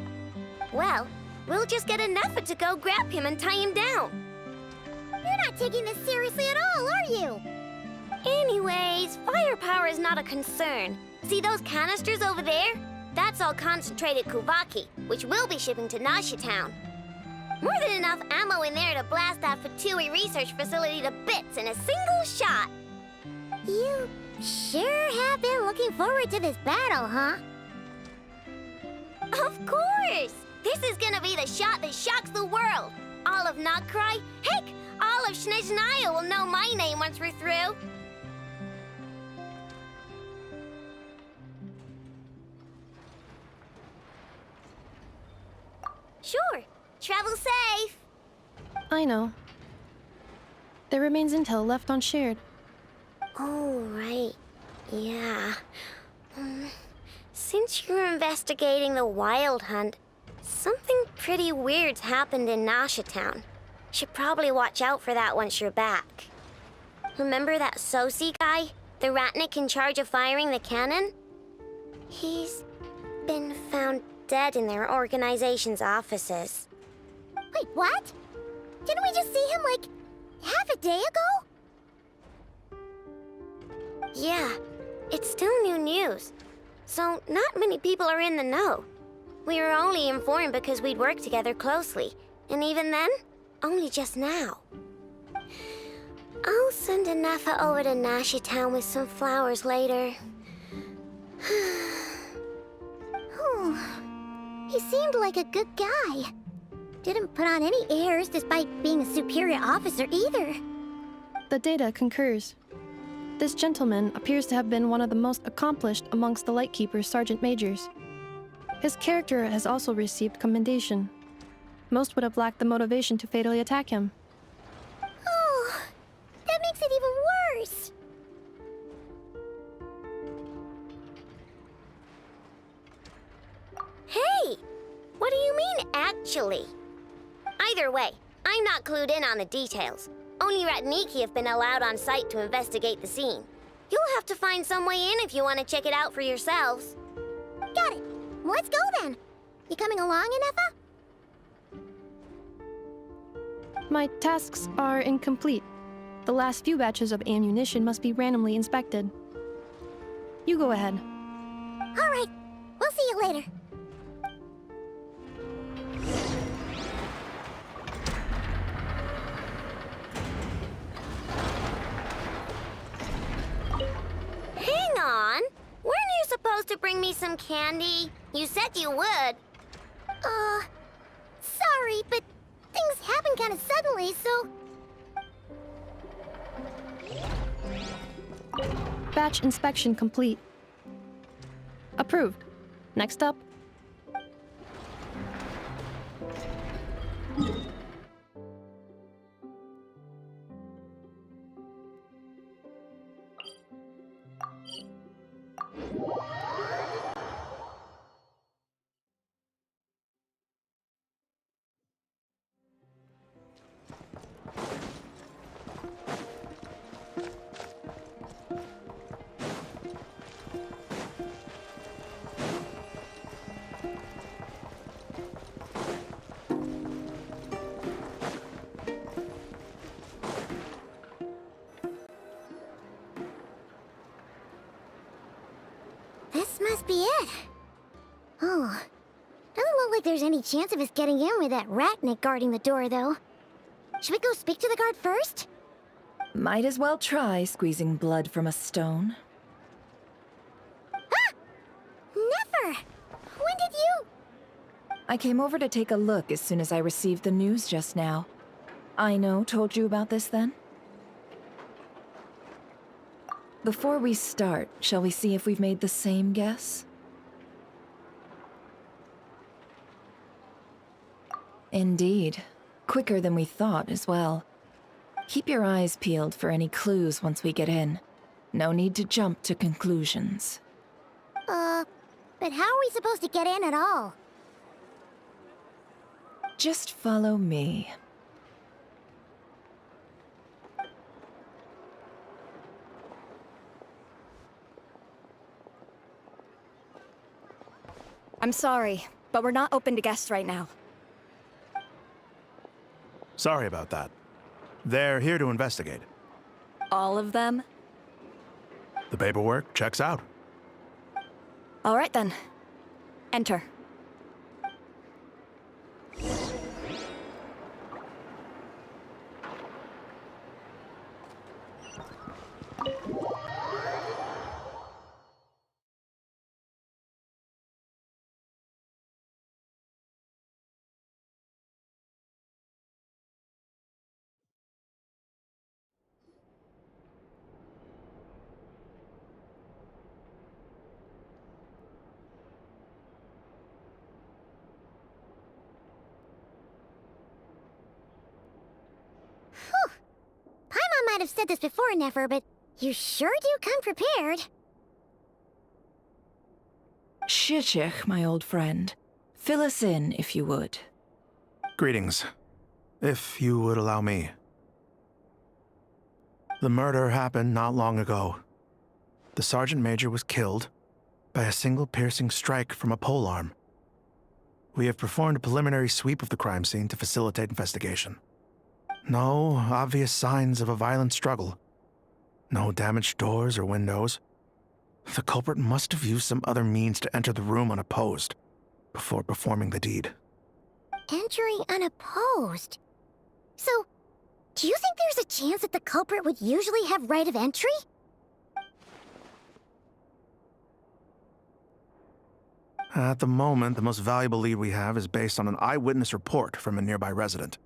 Well, we'll just get enough to go grab him and tie him down. You're not taking this seriously at all, are you? Anyways, firepower is not a concern. See those canisters over there? That's all concentrated Kuvaki, which we'll be shipping to Nasha Town. More than enough ammo in there to blast that Fatui research facility to bits in a single shot. You sure have been looking forward to this battle, huh? Of course! This is gonna be the shot that shocks the world. All of Notcry, heck, all of Snezhnaya will know my name once we're through. Sure. Travel safe. I know. There remains intel left unshared. Oh, right. Yeah. Since you're investigating the wild hunt, something pretty weird's happened in Nasha Town. Should probably watch out for that once you're back. Remember that Sosi guy? The Ratnik in charge of firing the cannon? He's been found dead in their organization's offices. Wait, what? Didn't we just see him, like, half a day ago? Yeah, it's still new news. So not many people are in the know. We were only informed because we'd worked together closely. And even then, only just now. I'll send Anafa over to Nasha Town with some flowers later. He seemed like a good guy. Didn't put on any airs despite being a superior officer either. The data concurs. This gentleman appears to have been one of the most accomplished amongst the Lightkeeper's sergeant majors. His character has also received commendation. Most would have lacked the motivation to fatally attack him. What do you mean, actually? Either way, I'm not clued in on the details. Only Ratniki have been allowed on site to investigate the scene. You'll have to find some way in if you want to check it out for yourselves. Got it. Let's go then. You coming along, Inefa? My tasks are incomplete. The last few batches of ammunition must be randomly inspected. You go ahead. All right. We'll see you later. Hang on. Weren't you supposed to bring me some candy? You said you would. Sorry, but things happened kind of suddenly, so... Batch inspection complete. Approved. Next up. This must be it. Oh. Doesn't look like there's any chance of us getting in with that Ratnik guarding the door, though. Should we go speak to the guard first? Might as well try squeezing blood from a stone. Ah! Never! When did you... I came over to take a look as soon as I received the news just now. Aino told you about this then? Before we start, shall we see if we've made the same guess? Indeed. Quicker than we thought as well. Keep your eyes peeled for any clues once we get in. No need to jump to conclusions. But how are we supposed to get in at all? Just follow me. I'm sorry, but we're not open to guests right now. Sorry about that. They're here to investigate. All of them? The paperwork checks out. All right then. Enter. Paimon might have said this before, Nefer, but you sure do come prepared. Shishich, my old friend. Fill us in, if you would. Greetings. If you would allow me. The murder happened not long ago. The Sergeant Major was killed by a single piercing strike from a polearm. We have performed a preliminary sweep of the crime scene to facilitate investigation. No obvious signs of a violent struggle. No damaged doors or windows. The culprit must have used some other means to enter the room unopposed before performing the deed. Entering unopposed? So, do you think there's a chance that the culprit would usually have right of entry? At the moment, the most valuable lead we have is based on an eyewitness report from a nearby resident.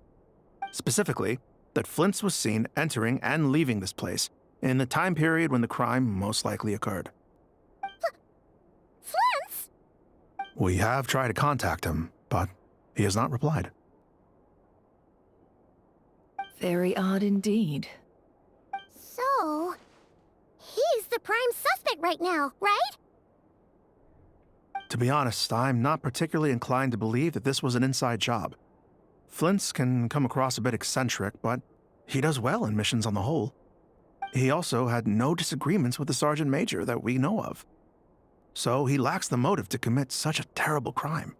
Specifically, that Flint's was seen entering and leaving this place in the time period when the crime most likely occurred. Flint's? We have tried to contact him, but he has not replied. Very odd indeed. So, he's the prime suspect right now, right? To be honest, I'm not particularly inclined to believe that this was an inside job. Flint's can come across a bit eccentric, but he does well in missions on the whole. He also had no disagreements with the Sergeant Major that we know of. So he lacks the motive to commit such a terrible crime.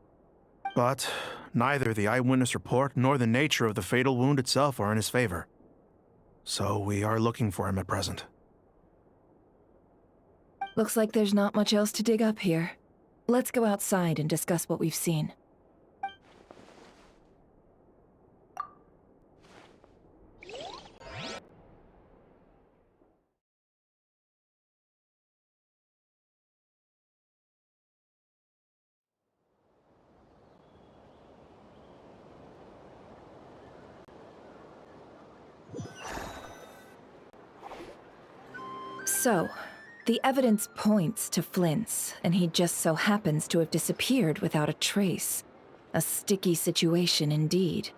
But neither the eyewitness report nor the nature of the fatal wound itself are in his favor. So we are looking for him at present. Looks like there's not much else to dig up here. Let's go outside and discuss what we've seen. So, the evidence points to Flint's, and he just so happens to have disappeared without a trace. A sticky situation indeed.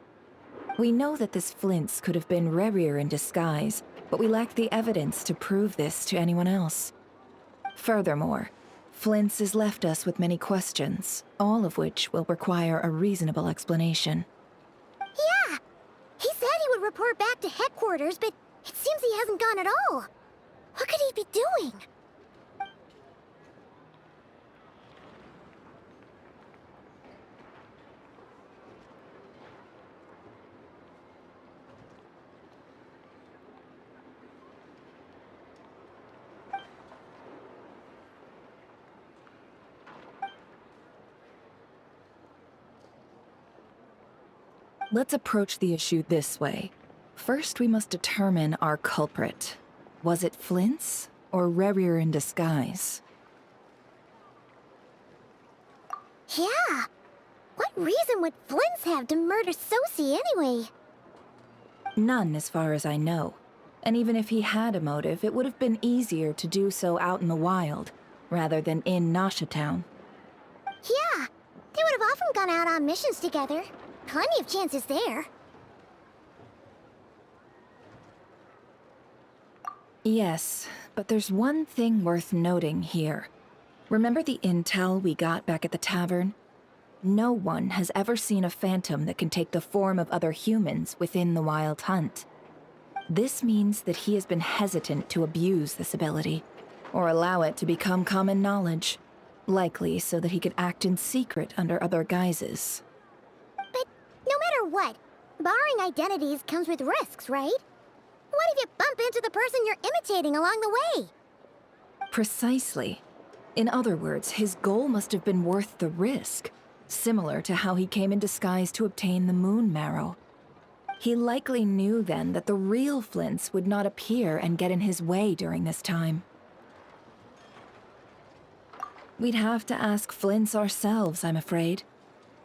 We know that this Flint's could have been Rerir in disguise, but we lack the evidence to prove this to anyone else. Furthermore, Flint's has left us with many questions, all of which will require a reasonable explanation. Yeah! He said he would report back to headquarters, but it seems he hasn't gone at all. What could he be doing? Let's approach the issue this way. First, we must determine our culprit. Was it Flint's or Rerir in disguise? Yeah! What reason would Flint's have to murder Sosie anyway? None, as far as I know. And even if he had a motive, it would have been easier to do so out in the wild, rather than in Nasha Town. Yeah! They would have often gone out on missions together. Plenty of chances there. Yes, but there's one thing worth noting here. Remember the intel we got back at the tavern? No one has ever seen a phantom that can take the form of other humans within the Wild Hunt. This means that he has been hesitant to abuse this ability, or allow it to become common knowledge, likely so that he could act in secret under other guises. But no matter what, borrowing identities comes with risks, right? What if you bump into the person you're imitating along the way? Precisely. In other words, his goal must have been worth the risk, similar to how he came in disguise to obtain the moon marrow. He likely knew then that the real Flints would not appear and get in his way during this time. We'd have to ask Flints ourselves, I'm afraid.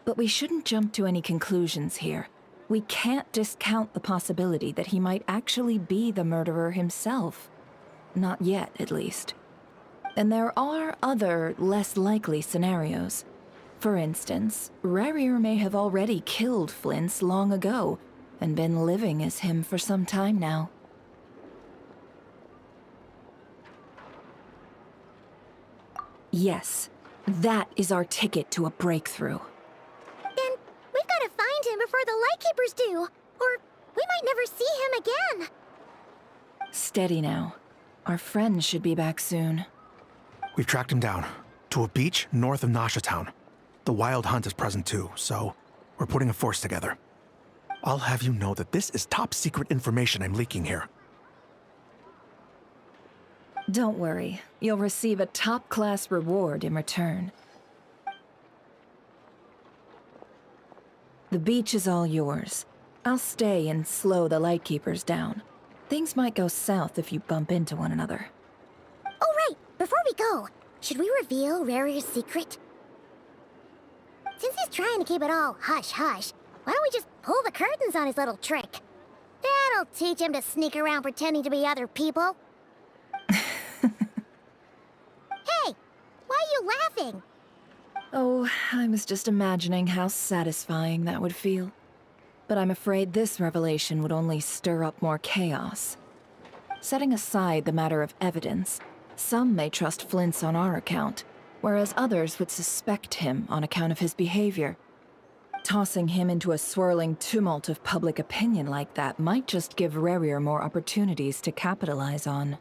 But we shouldn't jump to any conclusions here. We can't discount the possibility that he might actually be the murderer himself. Not yet, at least. And there are other, less likely scenarios. For instance, Rerir may have already killed Flint's long ago, and been living as him for some time now. Yes, that is our ticket to a breakthrough. Then we've got to find him before the Lightkeepers do, or we might never see him again. Steady now. Our friend should be back soon. We've tracked him down to a beach north of Nasha Town. The Wild Hunt is present too, so we're putting a force together. I'll have you know that this is top secret information I'm leaking here. Don't worry, you'll receive a top-class reward in return. The beach is all yours. I'll stay and slow the Lightkeepers down. Things might go south if you bump into one another. Oh right, before we go, should we reveal Rarir's secret? Since he's trying to keep it all hush-hush, why don't we just pull the curtains on his little trick? That'll teach him to sneak around pretending to be other people. Hey, why are you laughing? Oh, I was just imagining how satisfying that would feel. But I'm afraid this revelation would only stir up more chaos. Setting aside the matter of evidence, some may trust Flint's on our account, whereas others would suspect him on account of his behavior. Tossing him into a swirling tumult of public opinion like that might just give Rerir more opportunities to capitalize on.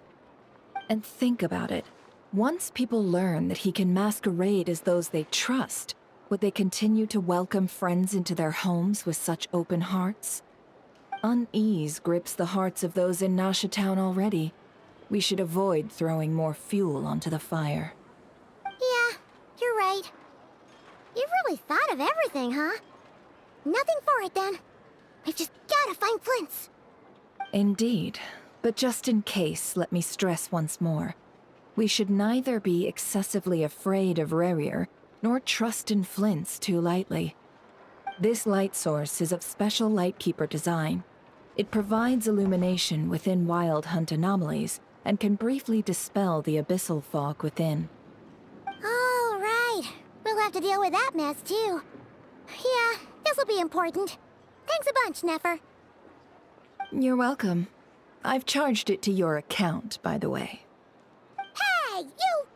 And think about it. Once people learn that he can masquerade as those they trust, would they continue to welcome friends into their homes with such open hearts? Unease grips the hearts of those in Nasha Town already. We should avoid throwing more fuel onto the fire. Yeah, you're right. You've really thought of everything, huh? Nothing for it, then. We've just gotta find Flint's. Indeed. But just in case, let me stress once more. We should neither be excessively afraid of Rerir, nor trust in Flint's too lightly. This light source is of special Lightkeeper design. It provides illumination within Wild Hunt anomalies, and can briefly dispel the abyssal fog within. All right. We'll have to deal with that mess, too. Yeah, this'll be important. Thanks a bunch, Nefer. You're welcome. I've charged it to your account, by the way. Hey, you!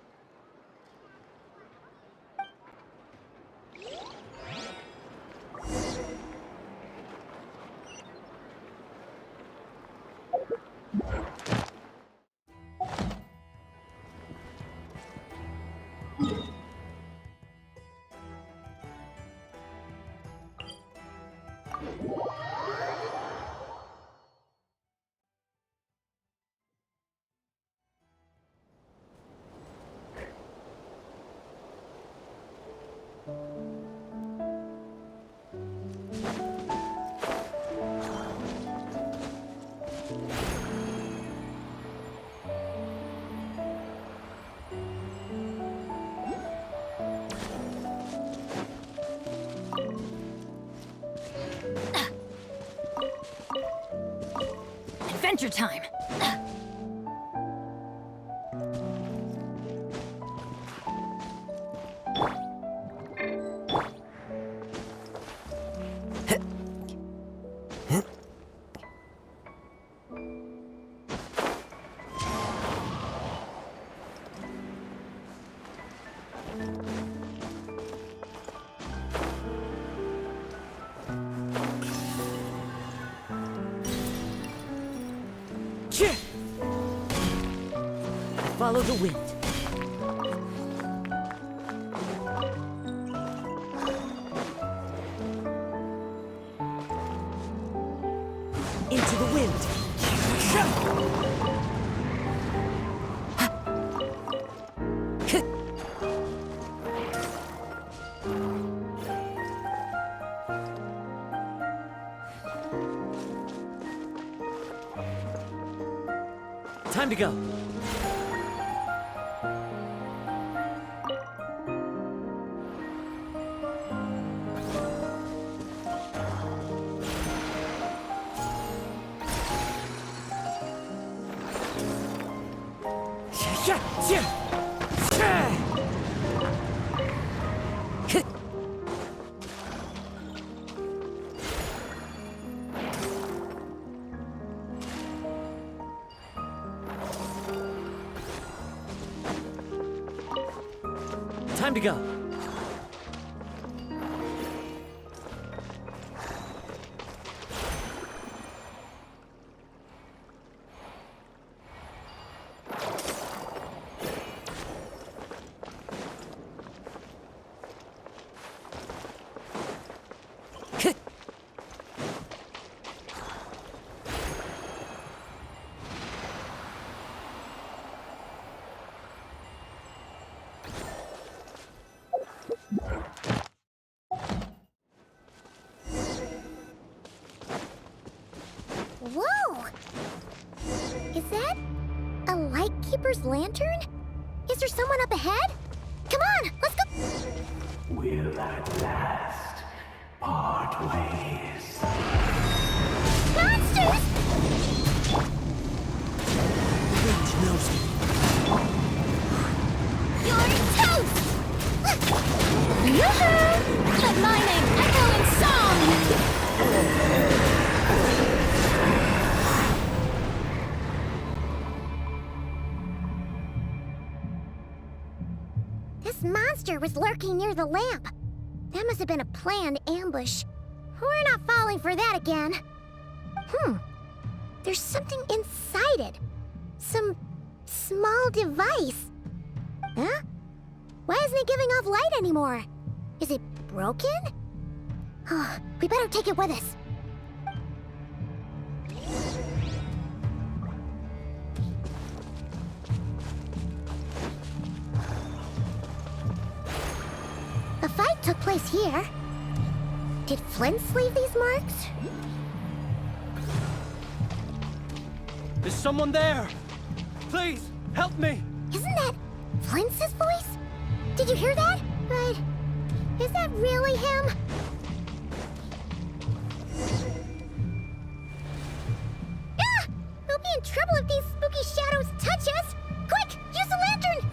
Adventure time! Follow the wind. Into the wind. Time to go. Time to go. Whoa! Is that a Lightkeeper's lantern? Is there someone up ahead? Come on, let's go! Will at last part ways. Monsters! Wind knows me. You're toast! Yoo-hoo! Let my name echo in song! This monster was lurking near the lamp. That must have been a planned ambush. We're not falling for that again. There's something inside it. Some small device. Huh? Why isn't it giving off light anymore? Is it broken? We better take it with us. The fight took place here. Did Flint's leave these marks? Is someone there? Please, help me! Isn't that Flint's voice? Did you hear that? But is that really him? Ah! We'll be in trouble if these spooky shadows touch us! Quick, use the lantern!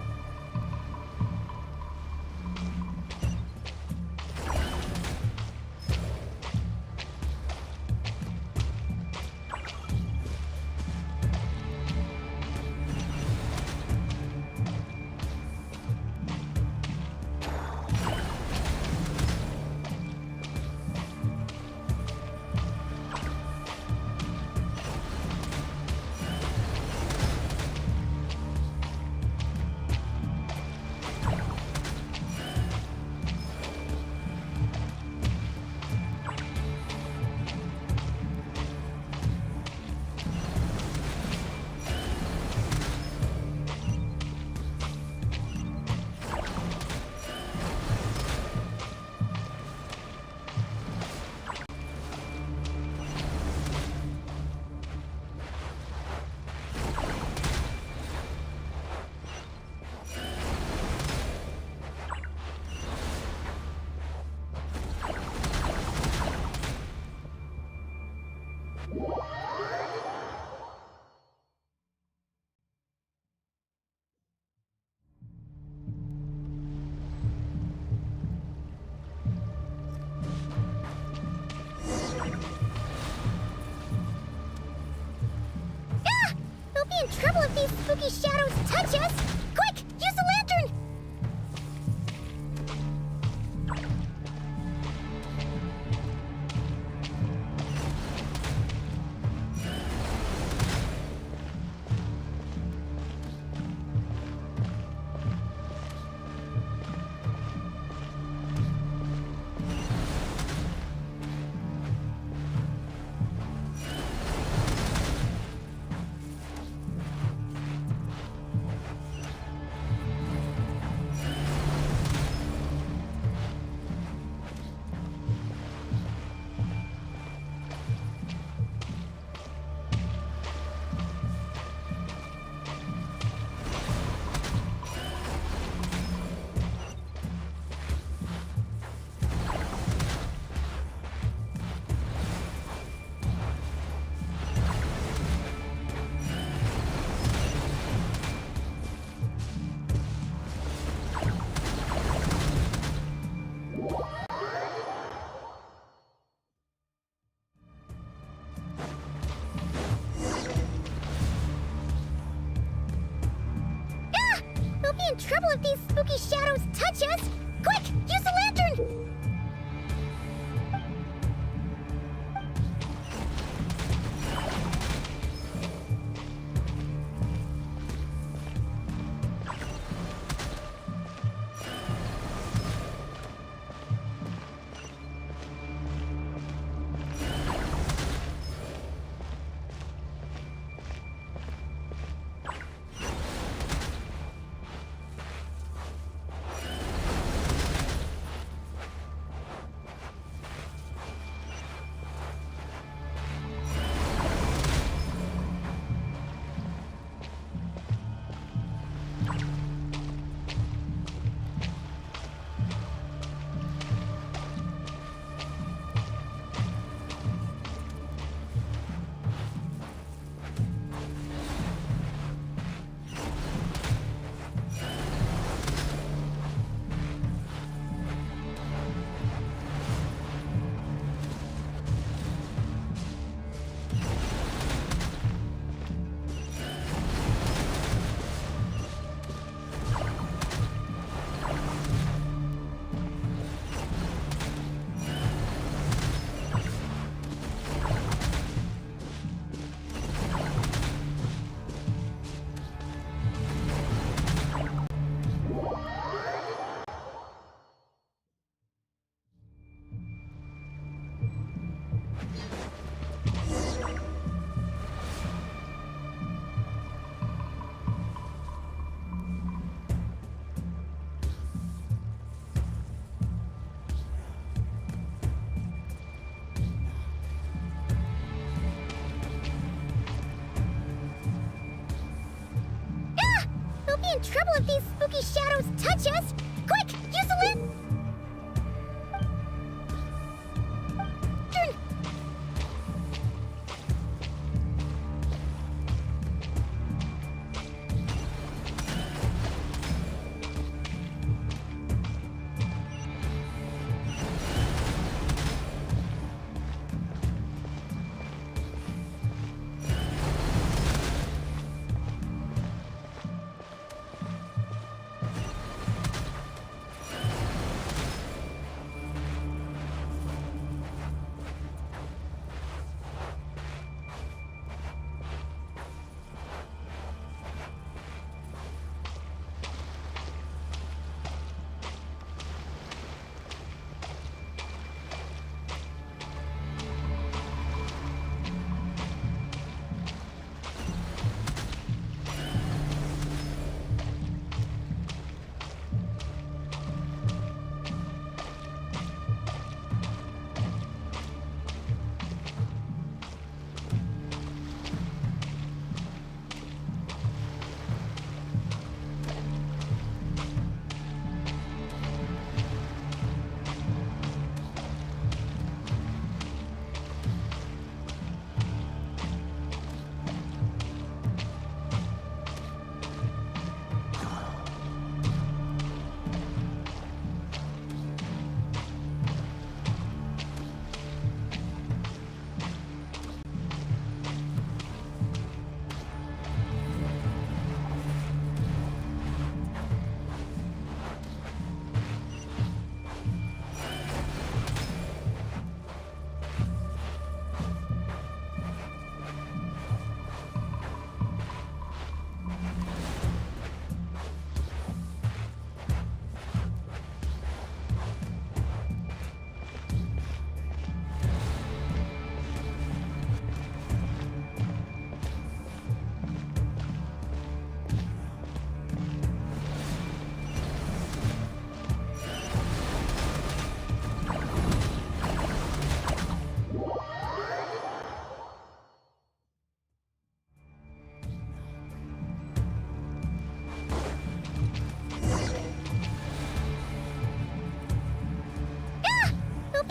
In trouble if these spooky shadows touch us! Quick, use the lantern! In trouble if these spooky shadows touch us! Quick, use the lantern! in trouble if these spooky shadows touch us! Quick, use the lantern!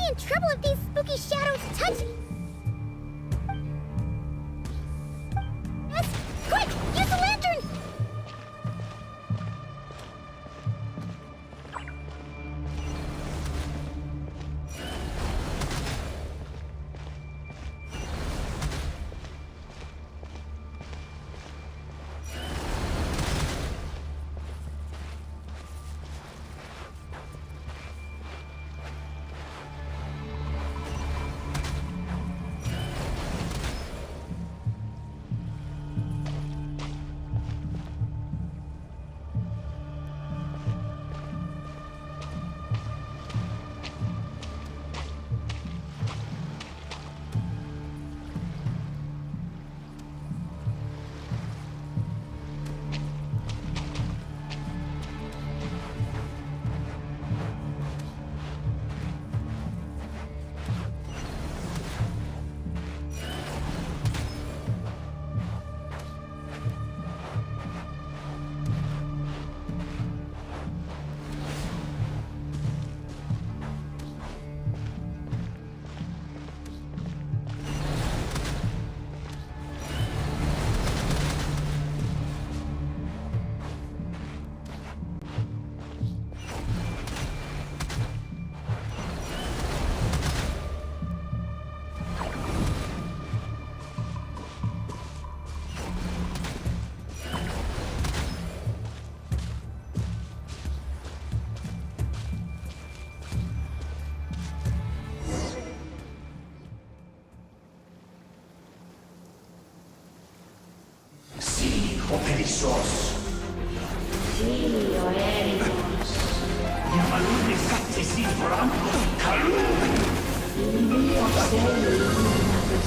In trouble if these spooky shadows touch. Yes, quick, use the lantern. Perissos. Sì, Oericos. Yamalune Kattesi Bramo Kalu. Mio Selu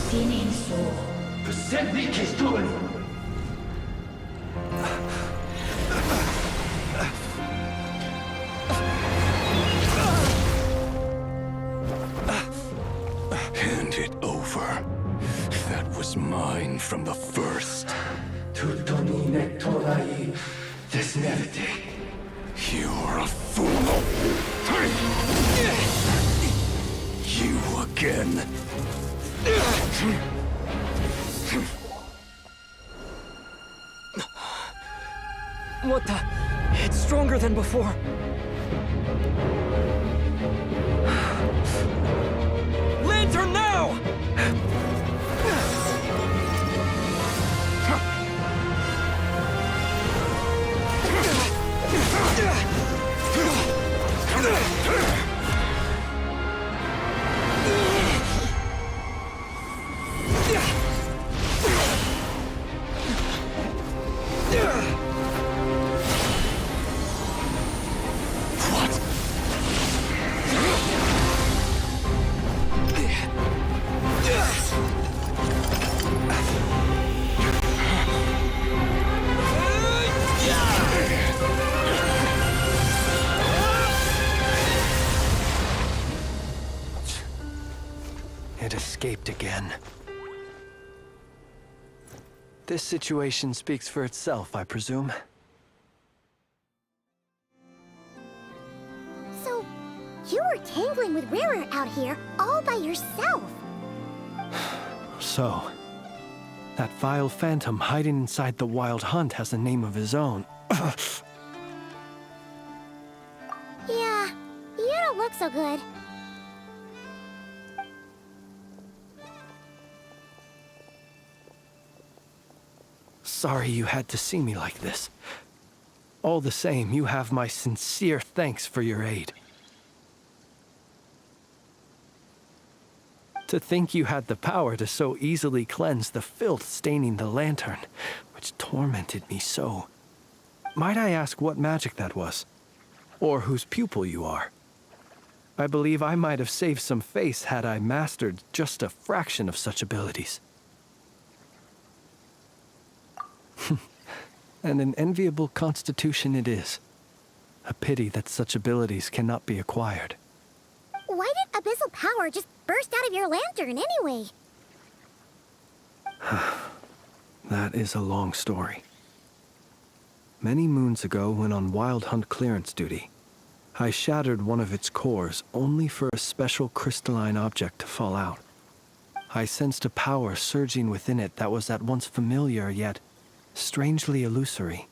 Sininso. Senti che stuli. Hand it over. That was mine from the first. Tutto Nine Torai. Desnerte. You are a fool. You again. What the? It's stronger than before. Lantern now! It escaped again. This situation speaks for itself, I presume. So, you were tangling with Rarer out here all by yourself. So, that vile phantom hiding inside the Wild Hunt has a name of his own. Yeah, you don't look so good. Sorry you had to see me like this. All the same, you have my sincere thanks for your aid. To think you had the power to so easily cleanse the filth staining the lantern, which tormented me so. Might I ask what magic that was? Or whose pupil you are? I believe I might have saved some face had I mastered just a fraction of such abilities. And an enviable constitution it is. A pity that such abilities cannot be acquired. Why did abyssal power just burst out of your lantern anyway? That is a long story. Many moons ago, when on Wild Hunt clearance duty, I shattered one of its cores only for a special crystalline object to fall out. I sensed a power surging within it that was at once familiar yet strangely illusory.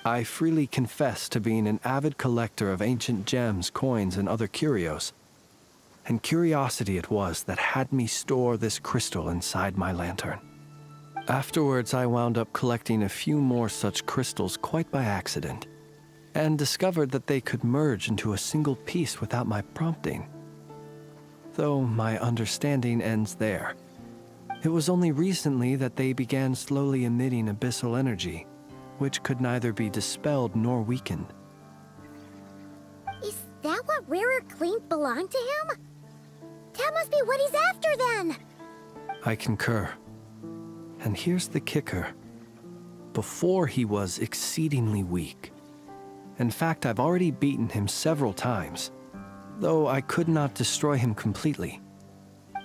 I freely confess to being an avid collector of ancient gems, coins, and other curios. And curiosity it was that had me store this crystal inside my lantern. Afterwards, I wound up collecting a few more such crystals quite by accident, and discovered that they could merge into a single piece without my prompting. Though my understanding ends there. It was only recently that they began slowly emitting abyssal energy, which could neither be dispelled nor weakened. Is that what Rarer claimed belonged to him? That must be what he's after then! I concur. And here's the kicker. Before he was exceedingly weak. In fact, I've already beaten him several times, though I could not destroy him completely.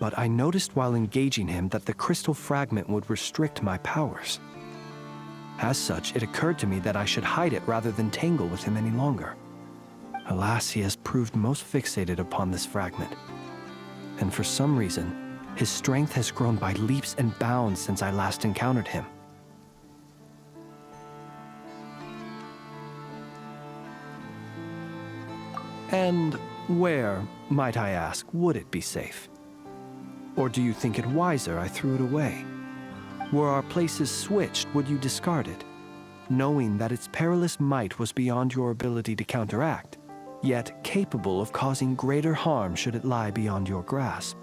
But I noticed while engaging him that the crystal fragment would restrict my powers. As such, it occurred to me that I should hide it rather than tangle with him any longer. Alas, he has proved most fixated upon this fragment. And for some reason, his strength has grown by leaps and bounds since I last encountered him. And where, might I ask, would it be safe? Or do you think it wiser I threw it away? Were our places switched, would you discard it, knowing that its perilous might was beyond your ability to counteract, yet capable of causing greater harm should it lie beyond your grasp?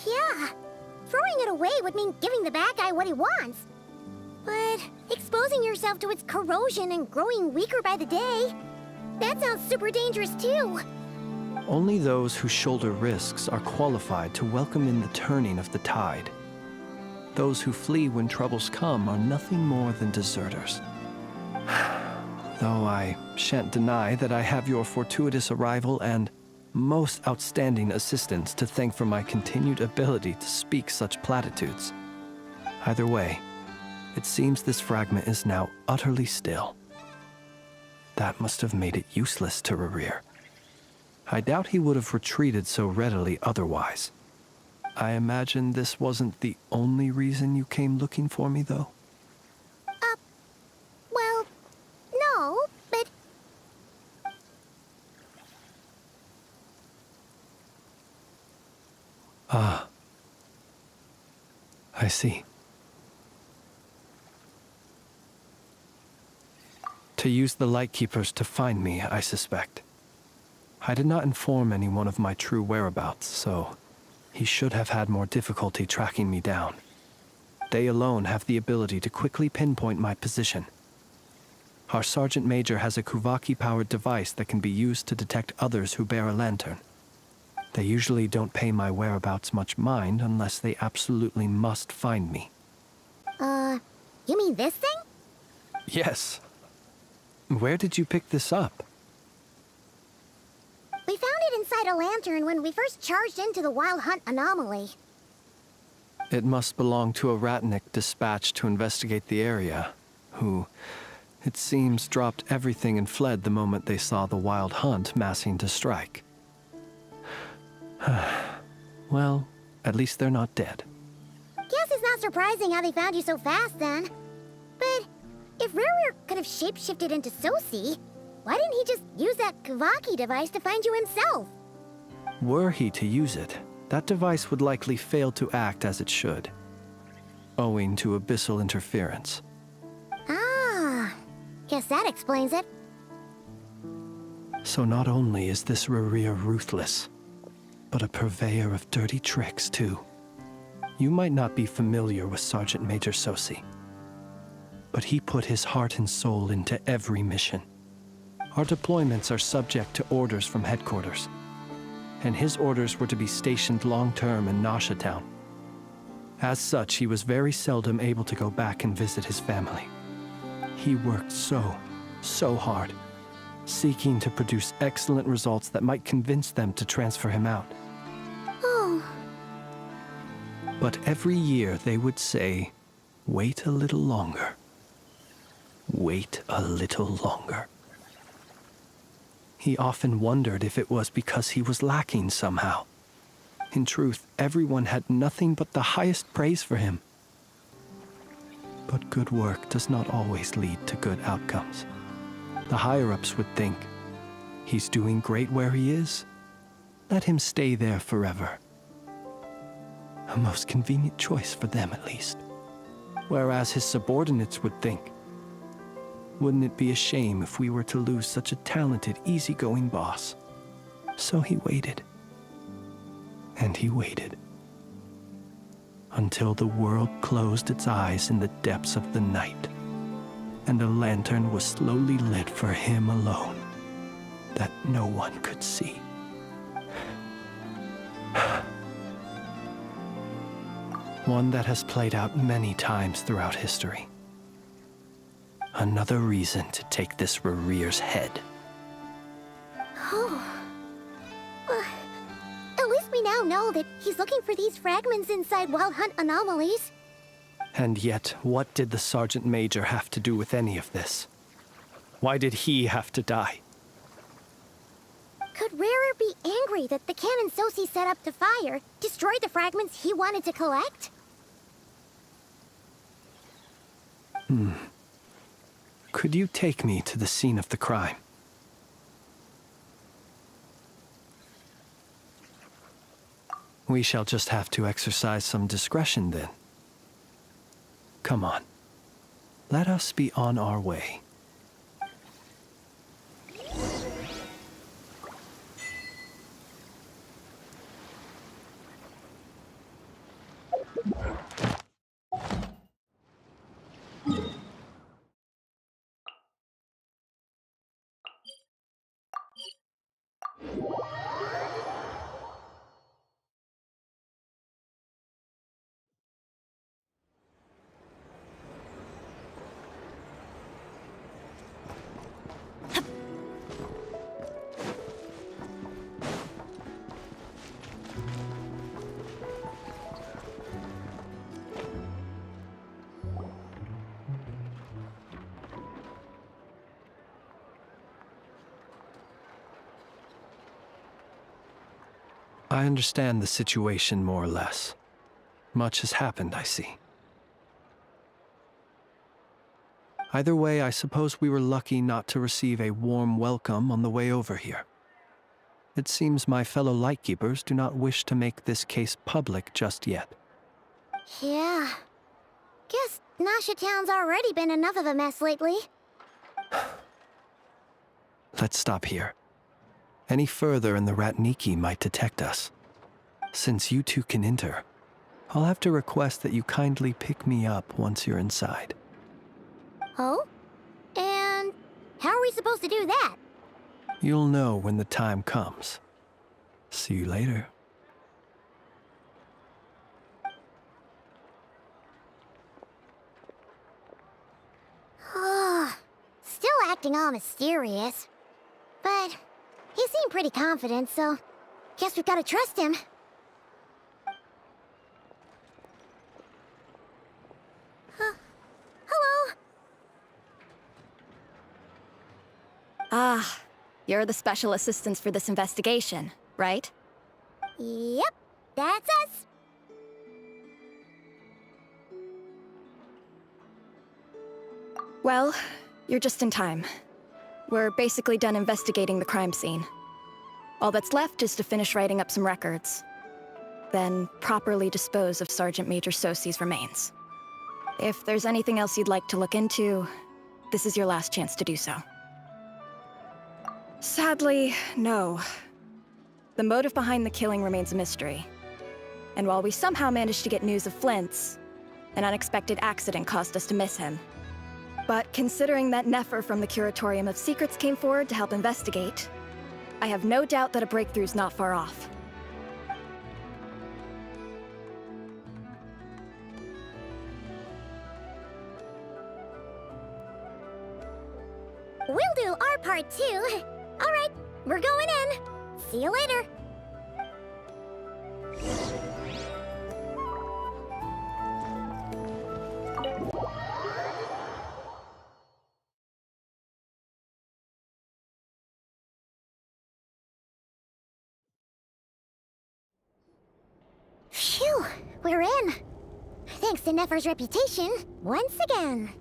Yeah, throwing it away would mean giving the bad guy what he wants. But exposing yourself to its corrosion and growing weaker by the day, that sounds super dangerous too. Only those who shoulder risks are qualified to welcome in the turning of the tide. Those who flee when troubles come are nothing more than deserters. Though I shan't deny that I have your fortuitous arrival and most outstanding assistance to thank for my continued ability to speak such platitudes. Either way, it seems this fragment is now utterly still. That must have made it useless to Rerir. I doubt he would have retreated so readily otherwise. I imagine this wasn't the only reason you came looking for me, though? Well, no, but... Ah. I see. To use the Lightkeepers to find me, I suspect. I did not inform anyone of my true whereabouts, so he should have had more difficulty tracking me down. They alone have the ability to quickly pinpoint my position. Our Sergeant Major has a Kuvaki-powered device that can be used to detect others who bear a lantern. They usually don't pay my whereabouts much mind unless they absolutely must find me. You mean this thing? Yes. Where did you pick this up? We found it inside a lantern when we first charged into the Wild Hunt anomaly. It must belong to a Ratnik dispatched to investigate the area, who, it seems, dropped everything and fled the moment they saw the Wild Hunt massing to strike. Well, at least they're not dead. Guess it's not surprising how they found you so fast, then. But if Rerir could have shapeshifted into Sosi, why didn't he just use that Kavaki device to find you himself? Were he to use it, that device would likely fail to act as it should, owing to abyssal interference. Ah, guess that explains it. So not only is this Rerir ruthless, but a purveyor of dirty tricks, too. You might not be familiar with Sergeant Major Sosi, but he put his heart and soul into every mission. Our deployments are subject to orders from headquarters, and his orders were to be stationed long-term in Nasha Town. As such, he was very seldom able to go back and visit his family. He worked so hard, seeking to produce excellent results that might convince them to transfer him out. Oh. But every year they would say, "Wait a little longer. Wait a little longer." He often wondered if it was because he was lacking somehow. In truth, everyone had nothing but the highest praise for him. But good work does not always lead to good outcomes. The higher-ups would think, he's doing great where he is. Let him stay there forever. A most convenient choice for them, at least. Whereas his subordinates would think, wouldn't it be a shame if we were to lose such a talented, easygoing boss? So he waited. And he waited. Until the world closed its eyes in the depths of the night, and a lantern was slowly lit for him alone, that no one could see. One that has played out many times throughout history. Another reason to take this Rerir's head. Oh. At least we now know that he's looking for these fragments inside Wild Hunt anomalies. And yet, what did the Sergeant Major have to do with any of this? Why did he have to die? Could Rerir be angry that the cannon Sosi set up to fire destroyed the fragments he wanted to collect? Could you take me to the scene of the crime? We shall just have to exercise some discretion then. Come on. Let us be on our way. I understand the situation more or less. Much has happened, I see. Either way, I suppose we were lucky not to receive a warm welcome on the way over here. It seems my fellow Lightkeepers do not wish to make this case public just yet. Yeah. Guess Nasha Town's already been enough of a mess lately. Let's stop here. Any further and the Ratniki might detect us. Since you two can enter, I'll have to request that you kindly pick me up once you're inside. Oh? And how are we supposed to do that? You'll know when the time comes. See you later. Still acting all mysterious. But he seemed pretty confident, so guess we've got to trust him. Hello? Ah, you're the special assistants for this investigation, right? Yep, that's us. Well, you're just in time. We're basically done investigating the crime scene. All that's left is to finish writing up some records. Then properly dispose of Sergeant Major Sosi's remains. If there's anything else you'd like to look into, this is your last chance to do so. Sadly, no. The motive behind the killing remains a mystery. And while we somehow managed to get news of Flint's, an unexpected accident caused us to miss him. But considering that Nefer from the Curatorium of Secrets came forward to help investigate, I have no doubt that a breakthrough's not far off. We'll do our part too. All right, we're going in. See you later. Phew, we're in. Thanks to Nefer's reputation, once again.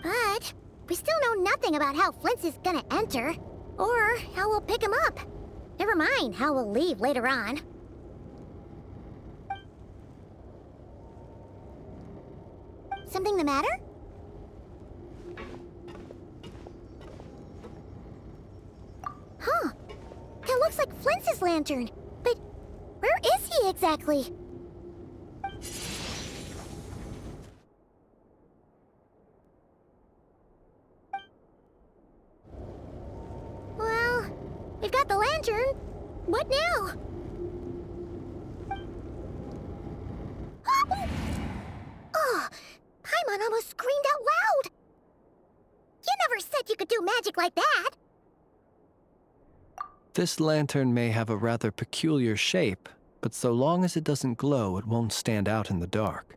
But we still know nothing about how Flint's is gonna enter, or how we'll pick him up. Never mind how we'll leave later on. Something the matter? Huh. That looks like Flint's lantern. But where is he exactly? Well, we've got the lantern. What now? Oh, Paimon almost screamed out loud. You never said you could do magic like that. This lantern may have a rather peculiar shape, but so long as it doesn't glow, it won't stand out in the dark.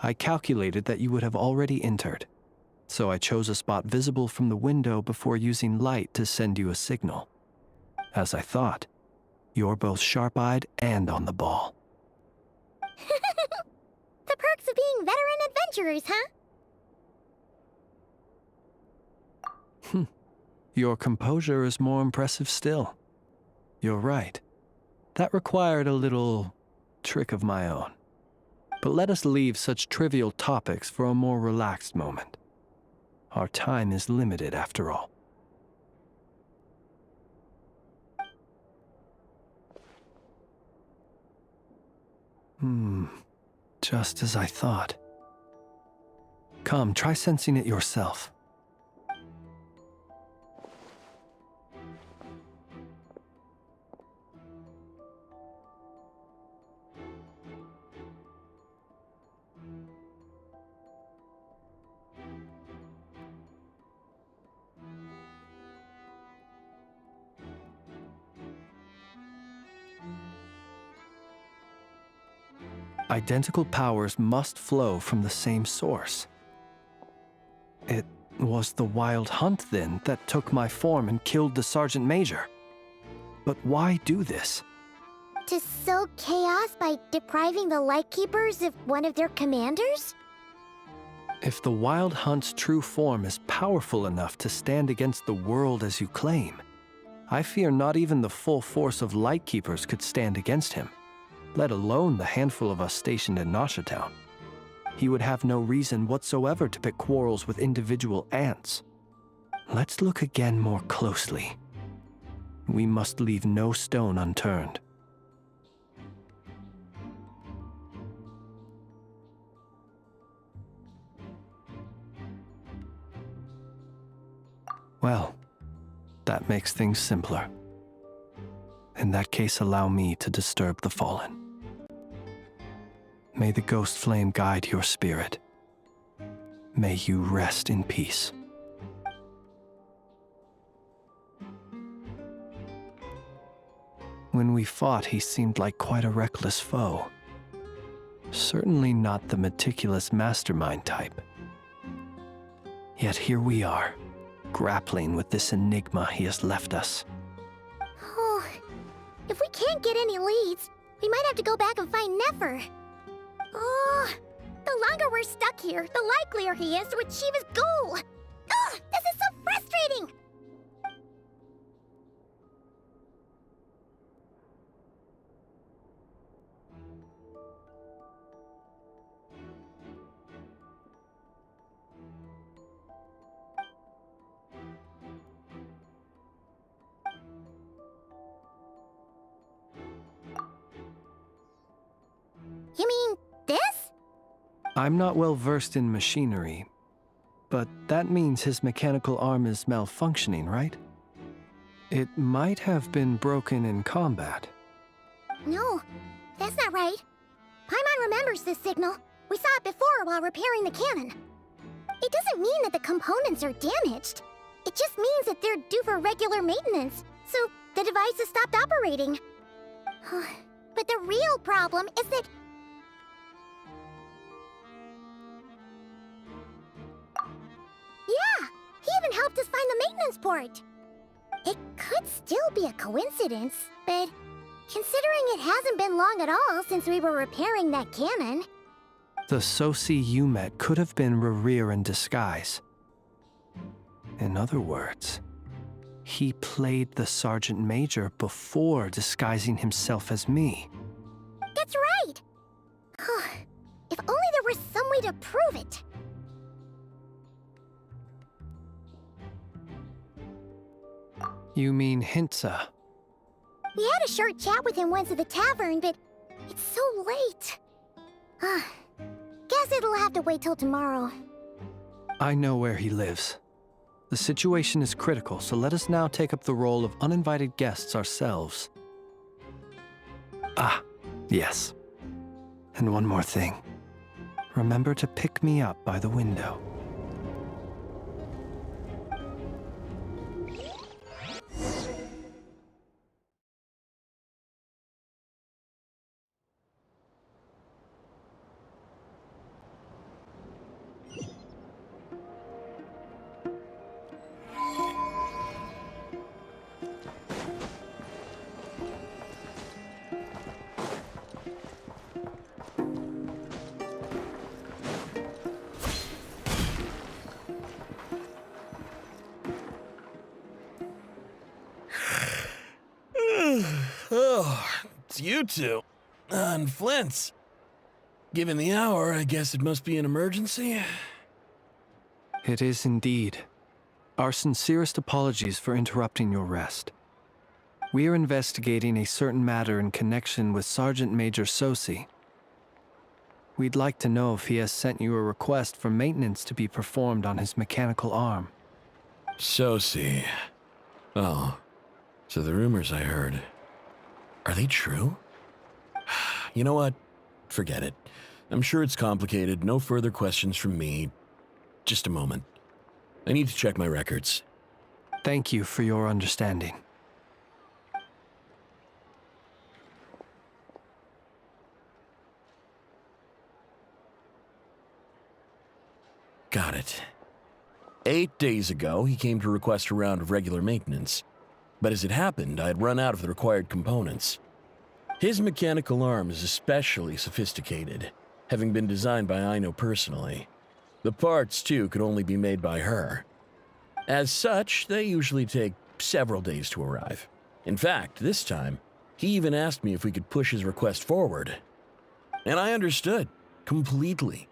I calculated that you would have already entered, so I chose a spot visible from the window before using light to send you a signal. As I thought, you're both sharp-eyed and on the ball. The perks of being veteran adventurers, huh? Your composure is more impressive still. You're right. That required a little trick of my own. But let us leave such trivial topics for a more relaxed moment. Our time is limited after all. Just as I thought. Come, try sensing it yourself. Identical powers must flow from the same source. It was the Wild Hunt, then, that took my form and killed the Sergeant Major. But why do this? To sow chaos by depriving the Lightkeepers of one of their commanders? If the Wild Hunt's true form is powerful enough to stand against the world as you claim, I fear not even the full force of Lightkeepers could stand against him, let alone the handful of us stationed in Nasha Town. He would have no reason whatsoever to pick quarrels with individual ants. Let's look again more closely. We must leave no stone unturned. Well, that makes things simpler. In that case, allow me to disturb the fallen. May the ghost flame guide your spirit. May you rest in peace. When we fought, he seemed like quite a reckless foe. Certainly not the meticulous mastermind type. Yet here we are, grappling with this enigma he has left us. Oh, if we can't get any leads, we might have to go back and find Nefer. Oh, the longer we're stuck here, the likelier he is to achieve his goal. Ugh, this is so frustrating! You mean this? I'm not well versed in machinery, but that means his mechanical arm is malfunctioning, right? It might have been broken in combat. No, that's not right. Paimon remembers this signal. We saw it before while repairing the cannon. It doesn't mean that the components are damaged. It just means that they're due for regular maintenance, so the device has stopped operating. But the real problem is that... Yeah, he even helped us find the maintenance port. It could still be a coincidence, but considering it hasn't been long at all since we were repairing that cannon... The Sosi you met could have been Rerir in disguise. In other words, he played the Sergeant Major before disguising himself as me. That's right! If only there were some way to prove it. You mean Hintsa? We had a short chat with him once at the tavern, but it's so late. Guess it'll have to wait till tomorrow. I know where he lives. The situation is critical, so let us now take up the role of uninvited guests ourselves. Ah, yes. And one more thing. Remember to pick me up by the window. Oh, it's you two. And Flint's. Given the hour, I guess it must be an emergency. It is indeed. Our sincerest apologies for interrupting your rest. We are investigating a certain matter in connection with Sergeant Major Sosi. We'd like to know if he has sent you a request for maintenance to be performed on his mechanical arm. Sosi. Oh, so the rumors I heard, are they true? You know what? Forget it. I'm sure it's complicated. No further questions from me. Just a moment. I need to check my records. Thank you for your understanding. Got it. 8 days ago, he came to request a round of regular maintenance. But as it happened, I had run out of the required components. His mechanical arm is especially sophisticated, having been designed by Aino personally. The parts, too, could only be made by her. As such, they usually take several days to arrive. In fact, this time, he even asked me if we could push his request forward. And I understood, completely.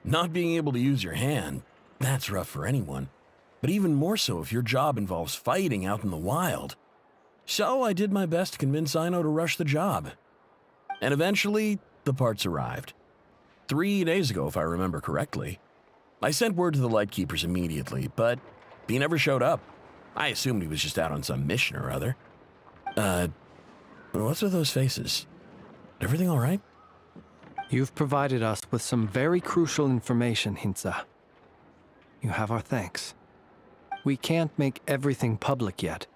Not being able to use your hand, that's rough for anyone. But even more so if your job involves fighting out in the wild. So I did my best to convince Aino to rush the job. And eventually, the parts arrived. 3 days ago, if I remember correctly. I sent word to the Lightkeepers immediately, but he never showed up. I assumed he was just out on some mission or other. What's with those faces? Everything all right? You've provided us with some very crucial information, Hintsa. You have our thanks. We can't make everything public yet,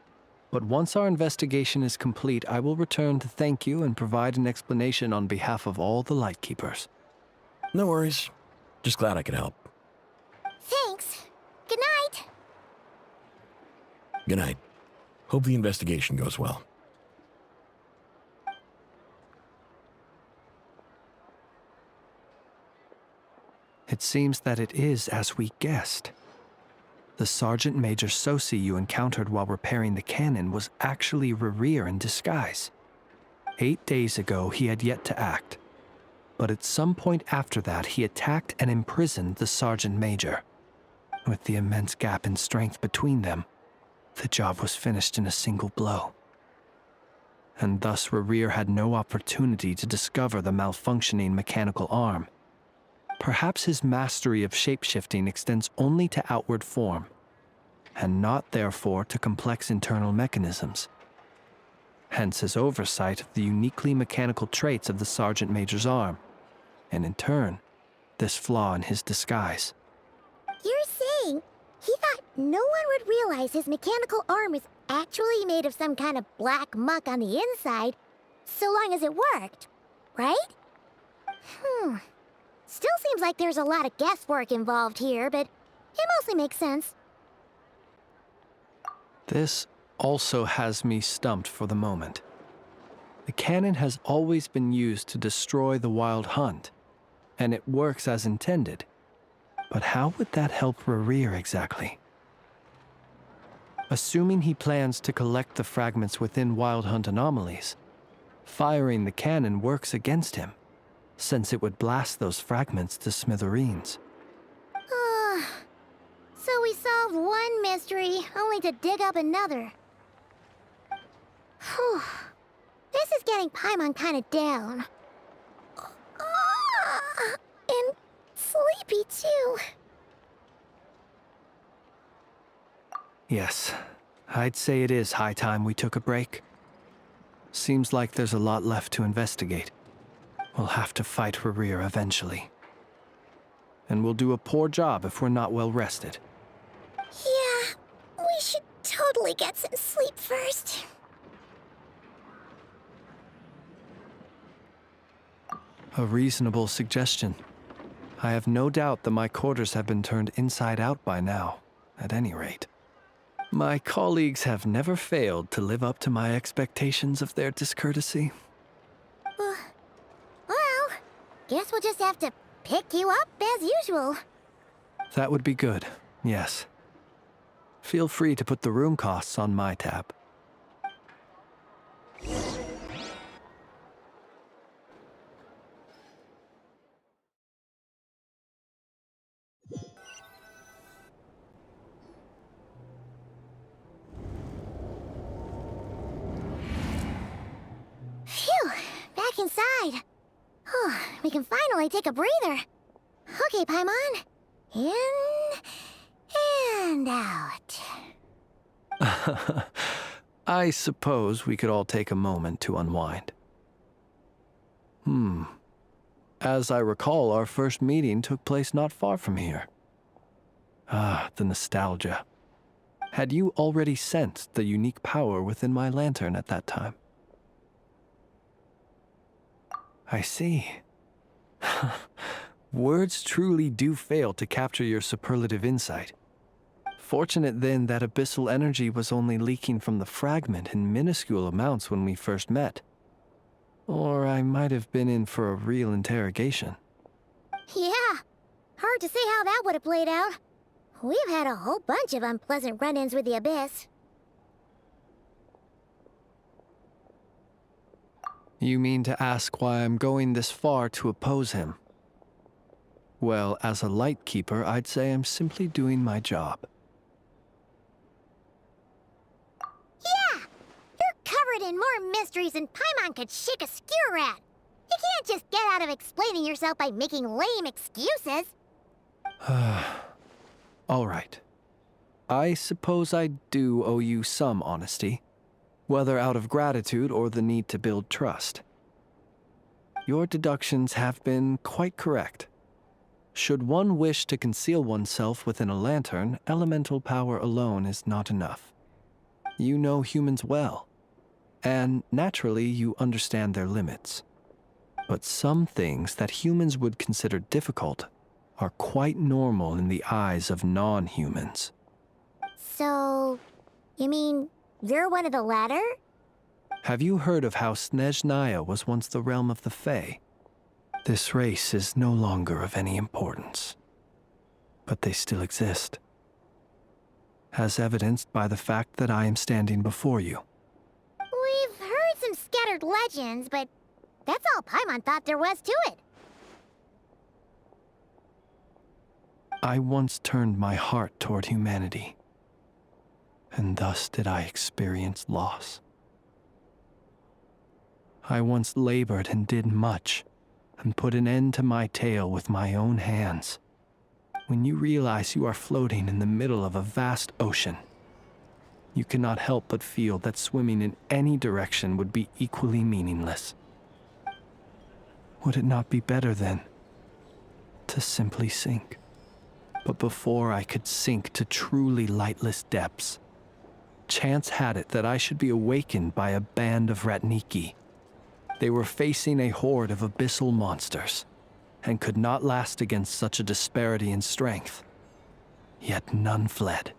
but once our investigation is complete, I will return to thank you and provide an explanation on behalf of all the Lightkeepers. No worries. Just glad I could help. Thanks. Good night. Good night. Hope the investigation goes well. It seems that it is as we guessed. The Sergeant Major Sosi you encountered while repairing the cannon was actually Rerir in disguise. 8 days ago, he had yet to act. But at some point after that, he attacked and imprisoned the Sergeant Major. With the immense gap in strength between them, the job was finished in a single blow. And thus Rerir had no opportunity to discover the malfunctioning mechanical arm. Perhaps his mastery of shapeshifting extends only to outward form, and not therefore to complex internal mechanisms. Hence his oversight of the uniquely mechanical traits of the Sergeant Major's arm, and in turn, this flaw in his disguise. You're saying he thought no one would realize his mechanical arm is actually made of some kind of black muck on the inside, so long as it worked, right? Still seems like there's a lot of guesswork involved here, but it mostly makes sense. This also has me stumped for the moment. The cannon has always been used to destroy the Wild Hunt, and it works as intended. But how would that help Rerir exactly? Assuming he plans to collect the fragments within Wild Hunt anomalies, firing the cannon works against him, since it would blast those fragments to smithereens. So we solved one mystery, only to dig up another. Whew. This is getting Paimon kind of down. And sleepy, too. Yes, I'd say it is high time we took a break. Seems like there's a lot left to investigate. We'll have to fight Rerir eventually. And we'll do a poor job if we're not well rested. Yeah, we should totally get some sleep first. A reasonable suggestion. I have no doubt that my quarters have been turned inside out by now, at any rate. My colleagues have never failed to live up to my expectations of their discourtesy. Well, guess we'll just have to pick you up as usual. That would be good, yes. Feel free to put the room costs on my tab. Phew, back inside. We can finally take a breather. Okay, Paimon. In and out. I suppose we could all take a moment to unwind. As I recall, our first meeting took place not far from here. Ah, the nostalgia. Had you already sensed the unique power within my lantern at that time? I see. Words truly do fail to capture your superlative insight. Fortunate then that abyssal energy was only leaking from the fragment in minuscule amounts when we first met. Or I might have been in for a real interrogation. Yeah, hard to say how that would have played out. We've had a whole bunch of unpleasant run-ins with the Abyss. You mean to ask why I'm going this far to oppose him? Well, as a light keeper, I'd say I'm simply doing my job. Yeah! You're covered in more mysteries than Paimon could shake a skewer at. You can't just get out of explaining yourself by making lame excuses. All right. I suppose I do owe you some honesty, whether out of gratitude or the need to build trust. Your deductions have been quite correct. Should one wish to conceal oneself within a lantern, elemental power alone is not enough. You know humans well, and naturally you understand their limits. But some things that humans would consider difficult are quite normal in the eyes of non-humans. So, you mean you're one of the latter? Have you heard of how Snezhnaya was once the realm of the Fae? This race is no longer of any importance, but they still exist, as evidenced by the fact that I am standing before you. We've heard some scattered legends, but that's all Paimon thought there was to it. I once turned my heart toward humanity, and thus did I experience loss. I once labored and did much, and put an end to my tale with my own hands. When you realize you are floating in the middle of a vast ocean, you cannot help but feel that swimming in any direction would be equally meaningless. Would it not be better, then, to simply sink? But before I could sink to truly lightless depths, chance had it that I should be awakened by a band of Ratniki. They were facing a horde of abyssal monsters, and could not last against such a disparity in strength. Yet none fled.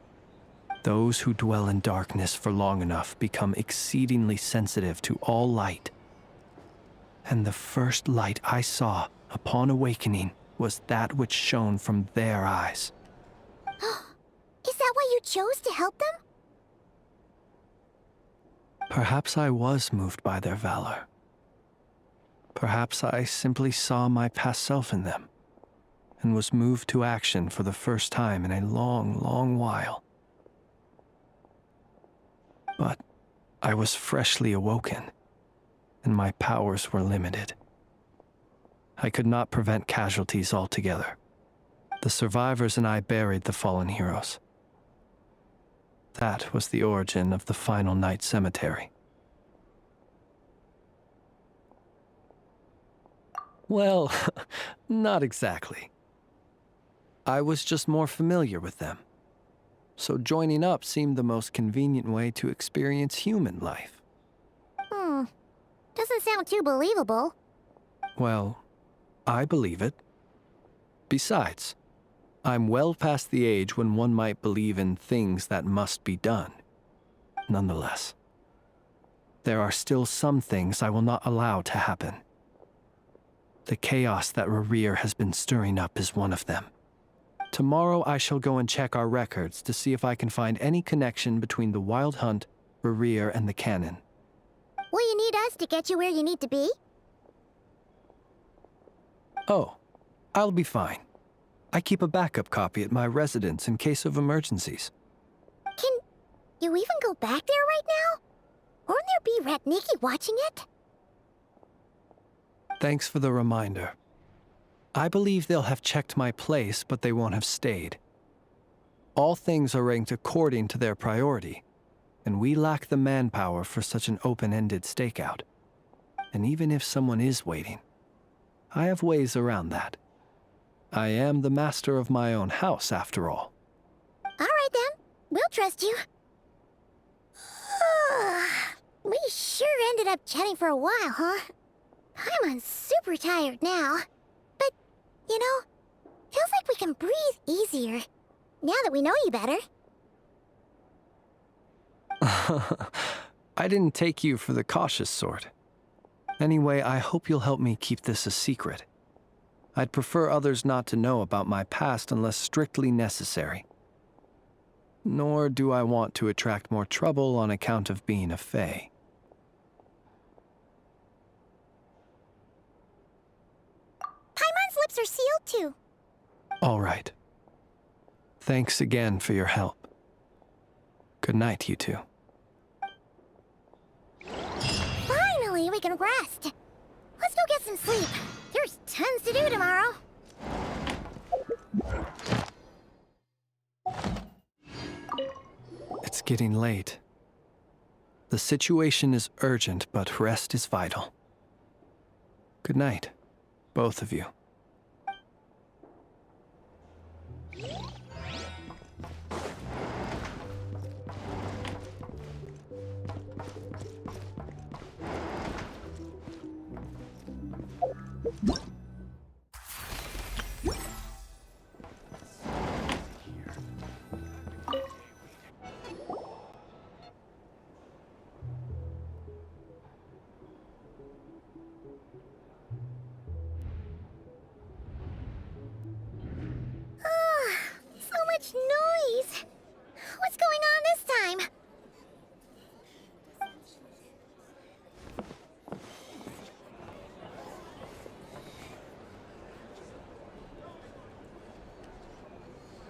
Those who dwell in darkness for long enough become exceedingly sensitive to all light. And the first light I saw upon awakening was that which shone from their eyes. Is that why you chose to help them? Perhaps I was moved by their valor. Perhaps I simply saw my past self in them, and was moved to action for the first time in a long, long while. But I was freshly awoken, and my powers were limited. I could not prevent casualties altogether. The survivors and I buried the fallen heroes. That was the origin of the final night cemetery. Well, not exactly. I was just more familiar with them. So joining up seemed the most convenient way to experience human life. Doesn't sound too believable. Well, I believe it. Besides, I'm well past the age when one might believe in things that must be done. Nonetheless, there are still some things I will not allow to happen. The chaos that Rerir has been stirring up is one of them. Tomorrow I shall go and check our records to see if I can find any connection between the Wild Hunt, Rerir, and the Canon. Will you need us to get you where you need to be? Oh, I'll be fine. I keep a backup copy at my residence in case of emergencies. Can you even go back there right now? Won't there be Ratniki watching it? Thanks for the reminder. I believe they'll have checked my place, but they won't have stayed. All things are ranked according to their priority, and we lack the manpower for such an open-ended stakeout. And even if someone is waiting, I have ways around that. I am the master of my own house, after all. All right then, we'll trust you. We sure ended up chatting for a while, huh? I'm super tired now. But, you know, feels like we can breathe easier, now that we know you better. I didn't take you for the cautious sort. Anyway, I hope you'll help me keep this a secret. I'd prefer others not to know about my past unless strictly necessary. Nor do I want to attract more trouble on account of being a Fae. Paimon's lips are sealed too. All right. Thanks again for your help. Good night, you two. Finally, we can rest. Let's go get some sleep. There's tons to do tomorrow. It's getting late. The situation is urgent, but rest is vital. Good night, both of you. So much noise. What's going on this time?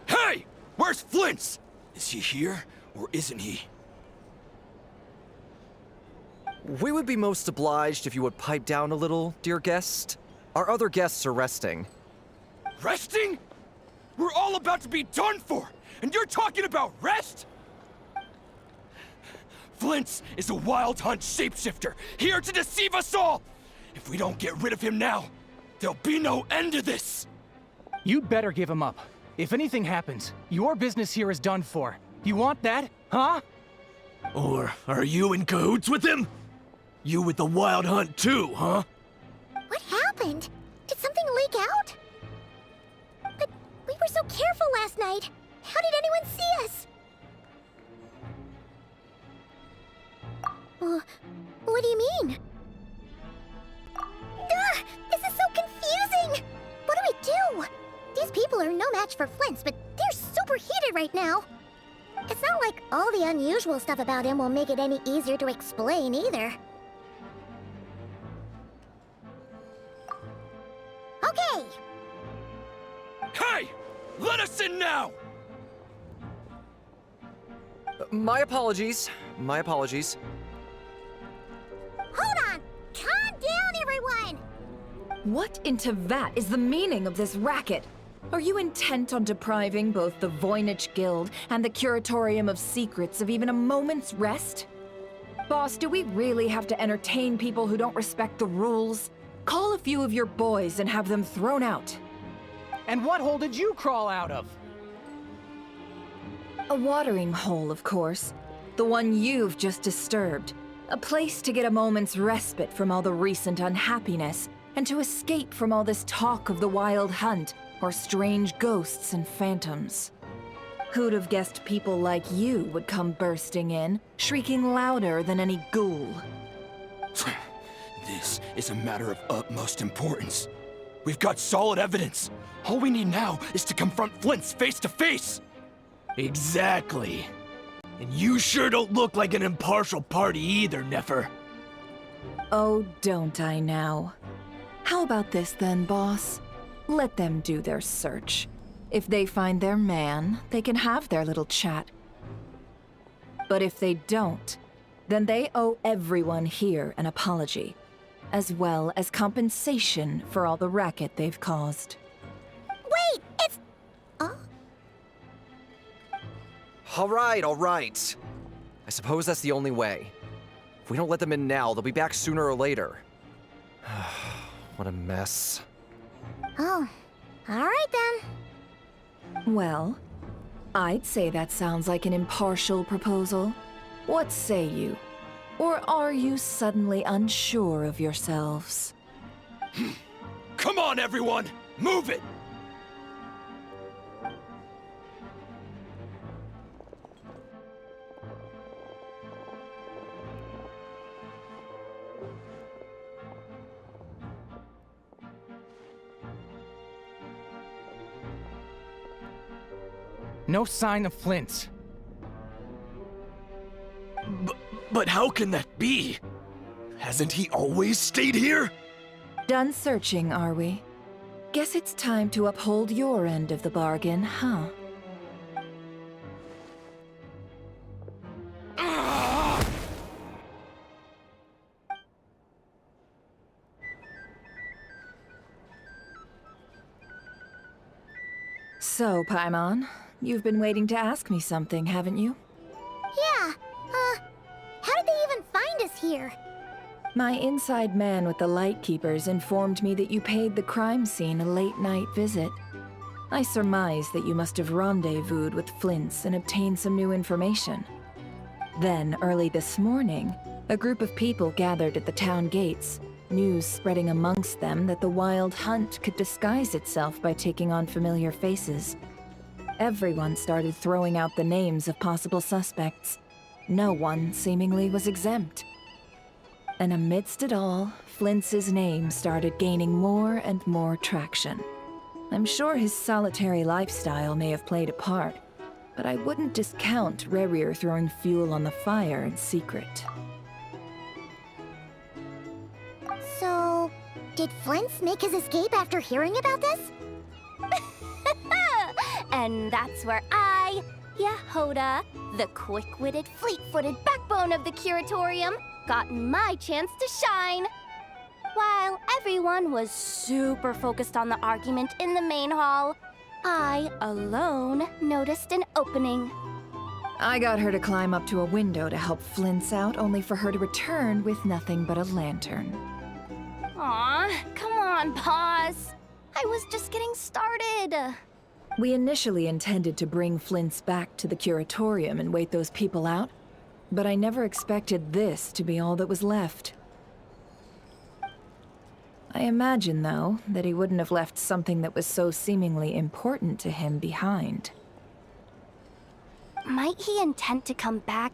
Hey! Where's Flint's? Is he here, or isn't he? We would be most obliged if you would pipe down a little, dear guest. Our other guests are resting. Resting? We're all about to be done for, and you're talking about rest? Flint's is a wild hunt shapeshifter, here to deceive us all! If we don't get rid of him now, there'll be no end to this! You'd better give him up. If anything happens, your business here is done for. You want that, huh? Or are you in cahoots with him? You with the wild hunt too, huh? What happened? Did something leak out? But we were so careful last night. How did anyone see us? What do you mean? Duh! This is so confusing! What do we do? These people are no match for Flint's, but they're super heated right now. It's not like all the unusual stuff about him will make it any easier to explain either. Okay! Hey! Let us in now! My apologies. My apologies. Hold on! Calm down, everyone! What in Tevat is the meaning of this racket? Are you intent on depriving both the Voynich Guild and the Curatorium of Secrets of even a moment's rest? Boss, do we really have to entertain people who don't respect the rules? Call a few of your boys and have them thrown out. And what hole did you crawl out of? A watering hole, of course. The one you've just disturbed. A place to get a moment's respite from all the recent unhappiness, and to escape from all this talk of the wild hunt, or strange ghosts and phantoms. Who'd have guessed people like you would come bursting in, shrieking louder than any ghoul? This is a matter of utmost importance. We've got solid evidence. All we need now is to confront Flint's face to face. Exactly. And you sure don't look like an impartial party either, Nefer. Oh, don't I now? How about this then, boss? Let them do their search. If they find their man, they can have their little chat. But if they don't, then they owe everyone here an apology, as well as compensation for all the racket they've caused. Wait, it's... All right. I suppose that's the only way. If we don't let them in now, they'll be back sooner or later. What a mess. Oh, all right then. Well, I'd say that sounds like an impartial proposal. What say you? Or are you suddenly unsure of yourselves? Come on, everyone! Move it! No sign of Flint's. But how can that be? Hasn't he always stayed here? Done searching, are we? Guess it's time to uphold your end of the bargain, huh? So, Paimon, you've been waiting to ask me something, haven't you? Yeah, how did they even find us here? My inside man with the Lightkeepers informed me that you paid the crime scene a late-night visit. I surmise that you must have rendezvoused with Flint's and obtained some new information. Then, early this morning, a group of people gathered at the town gates, news spreading amongst them that the Wild Hunt could disguise itself by taking on familiar faces. Everyone started throwing out the names of possible suspects. No one, seemingly, was exempt. And amidst it all, Flint's name started gaining more and more traction. I'm sure his solitary lifestyle may have played a part, but I wouldn't discount Rerir throwing fuel on the fire in secret. So, did Flint's make his escape after hearing about this? And that's where I, Yehoda, the quick-witted, fleet-footed backbone of the Curatorium, got my chance to shine. While everyone was super focused on the argument in the main hall, I alone noticed an opening. I got her to climb up to a window to help Flint's out, only for her to return with nothing but a lantern. Aw, come on, pause. I was just getting started. We initially intended to bring Flint's back to the Curatorium and wait those people out, but I never expected this to be all that was left. I imagine, though, that he wouldn't have left something that was so seemingly important to him behind. Might he intend to come back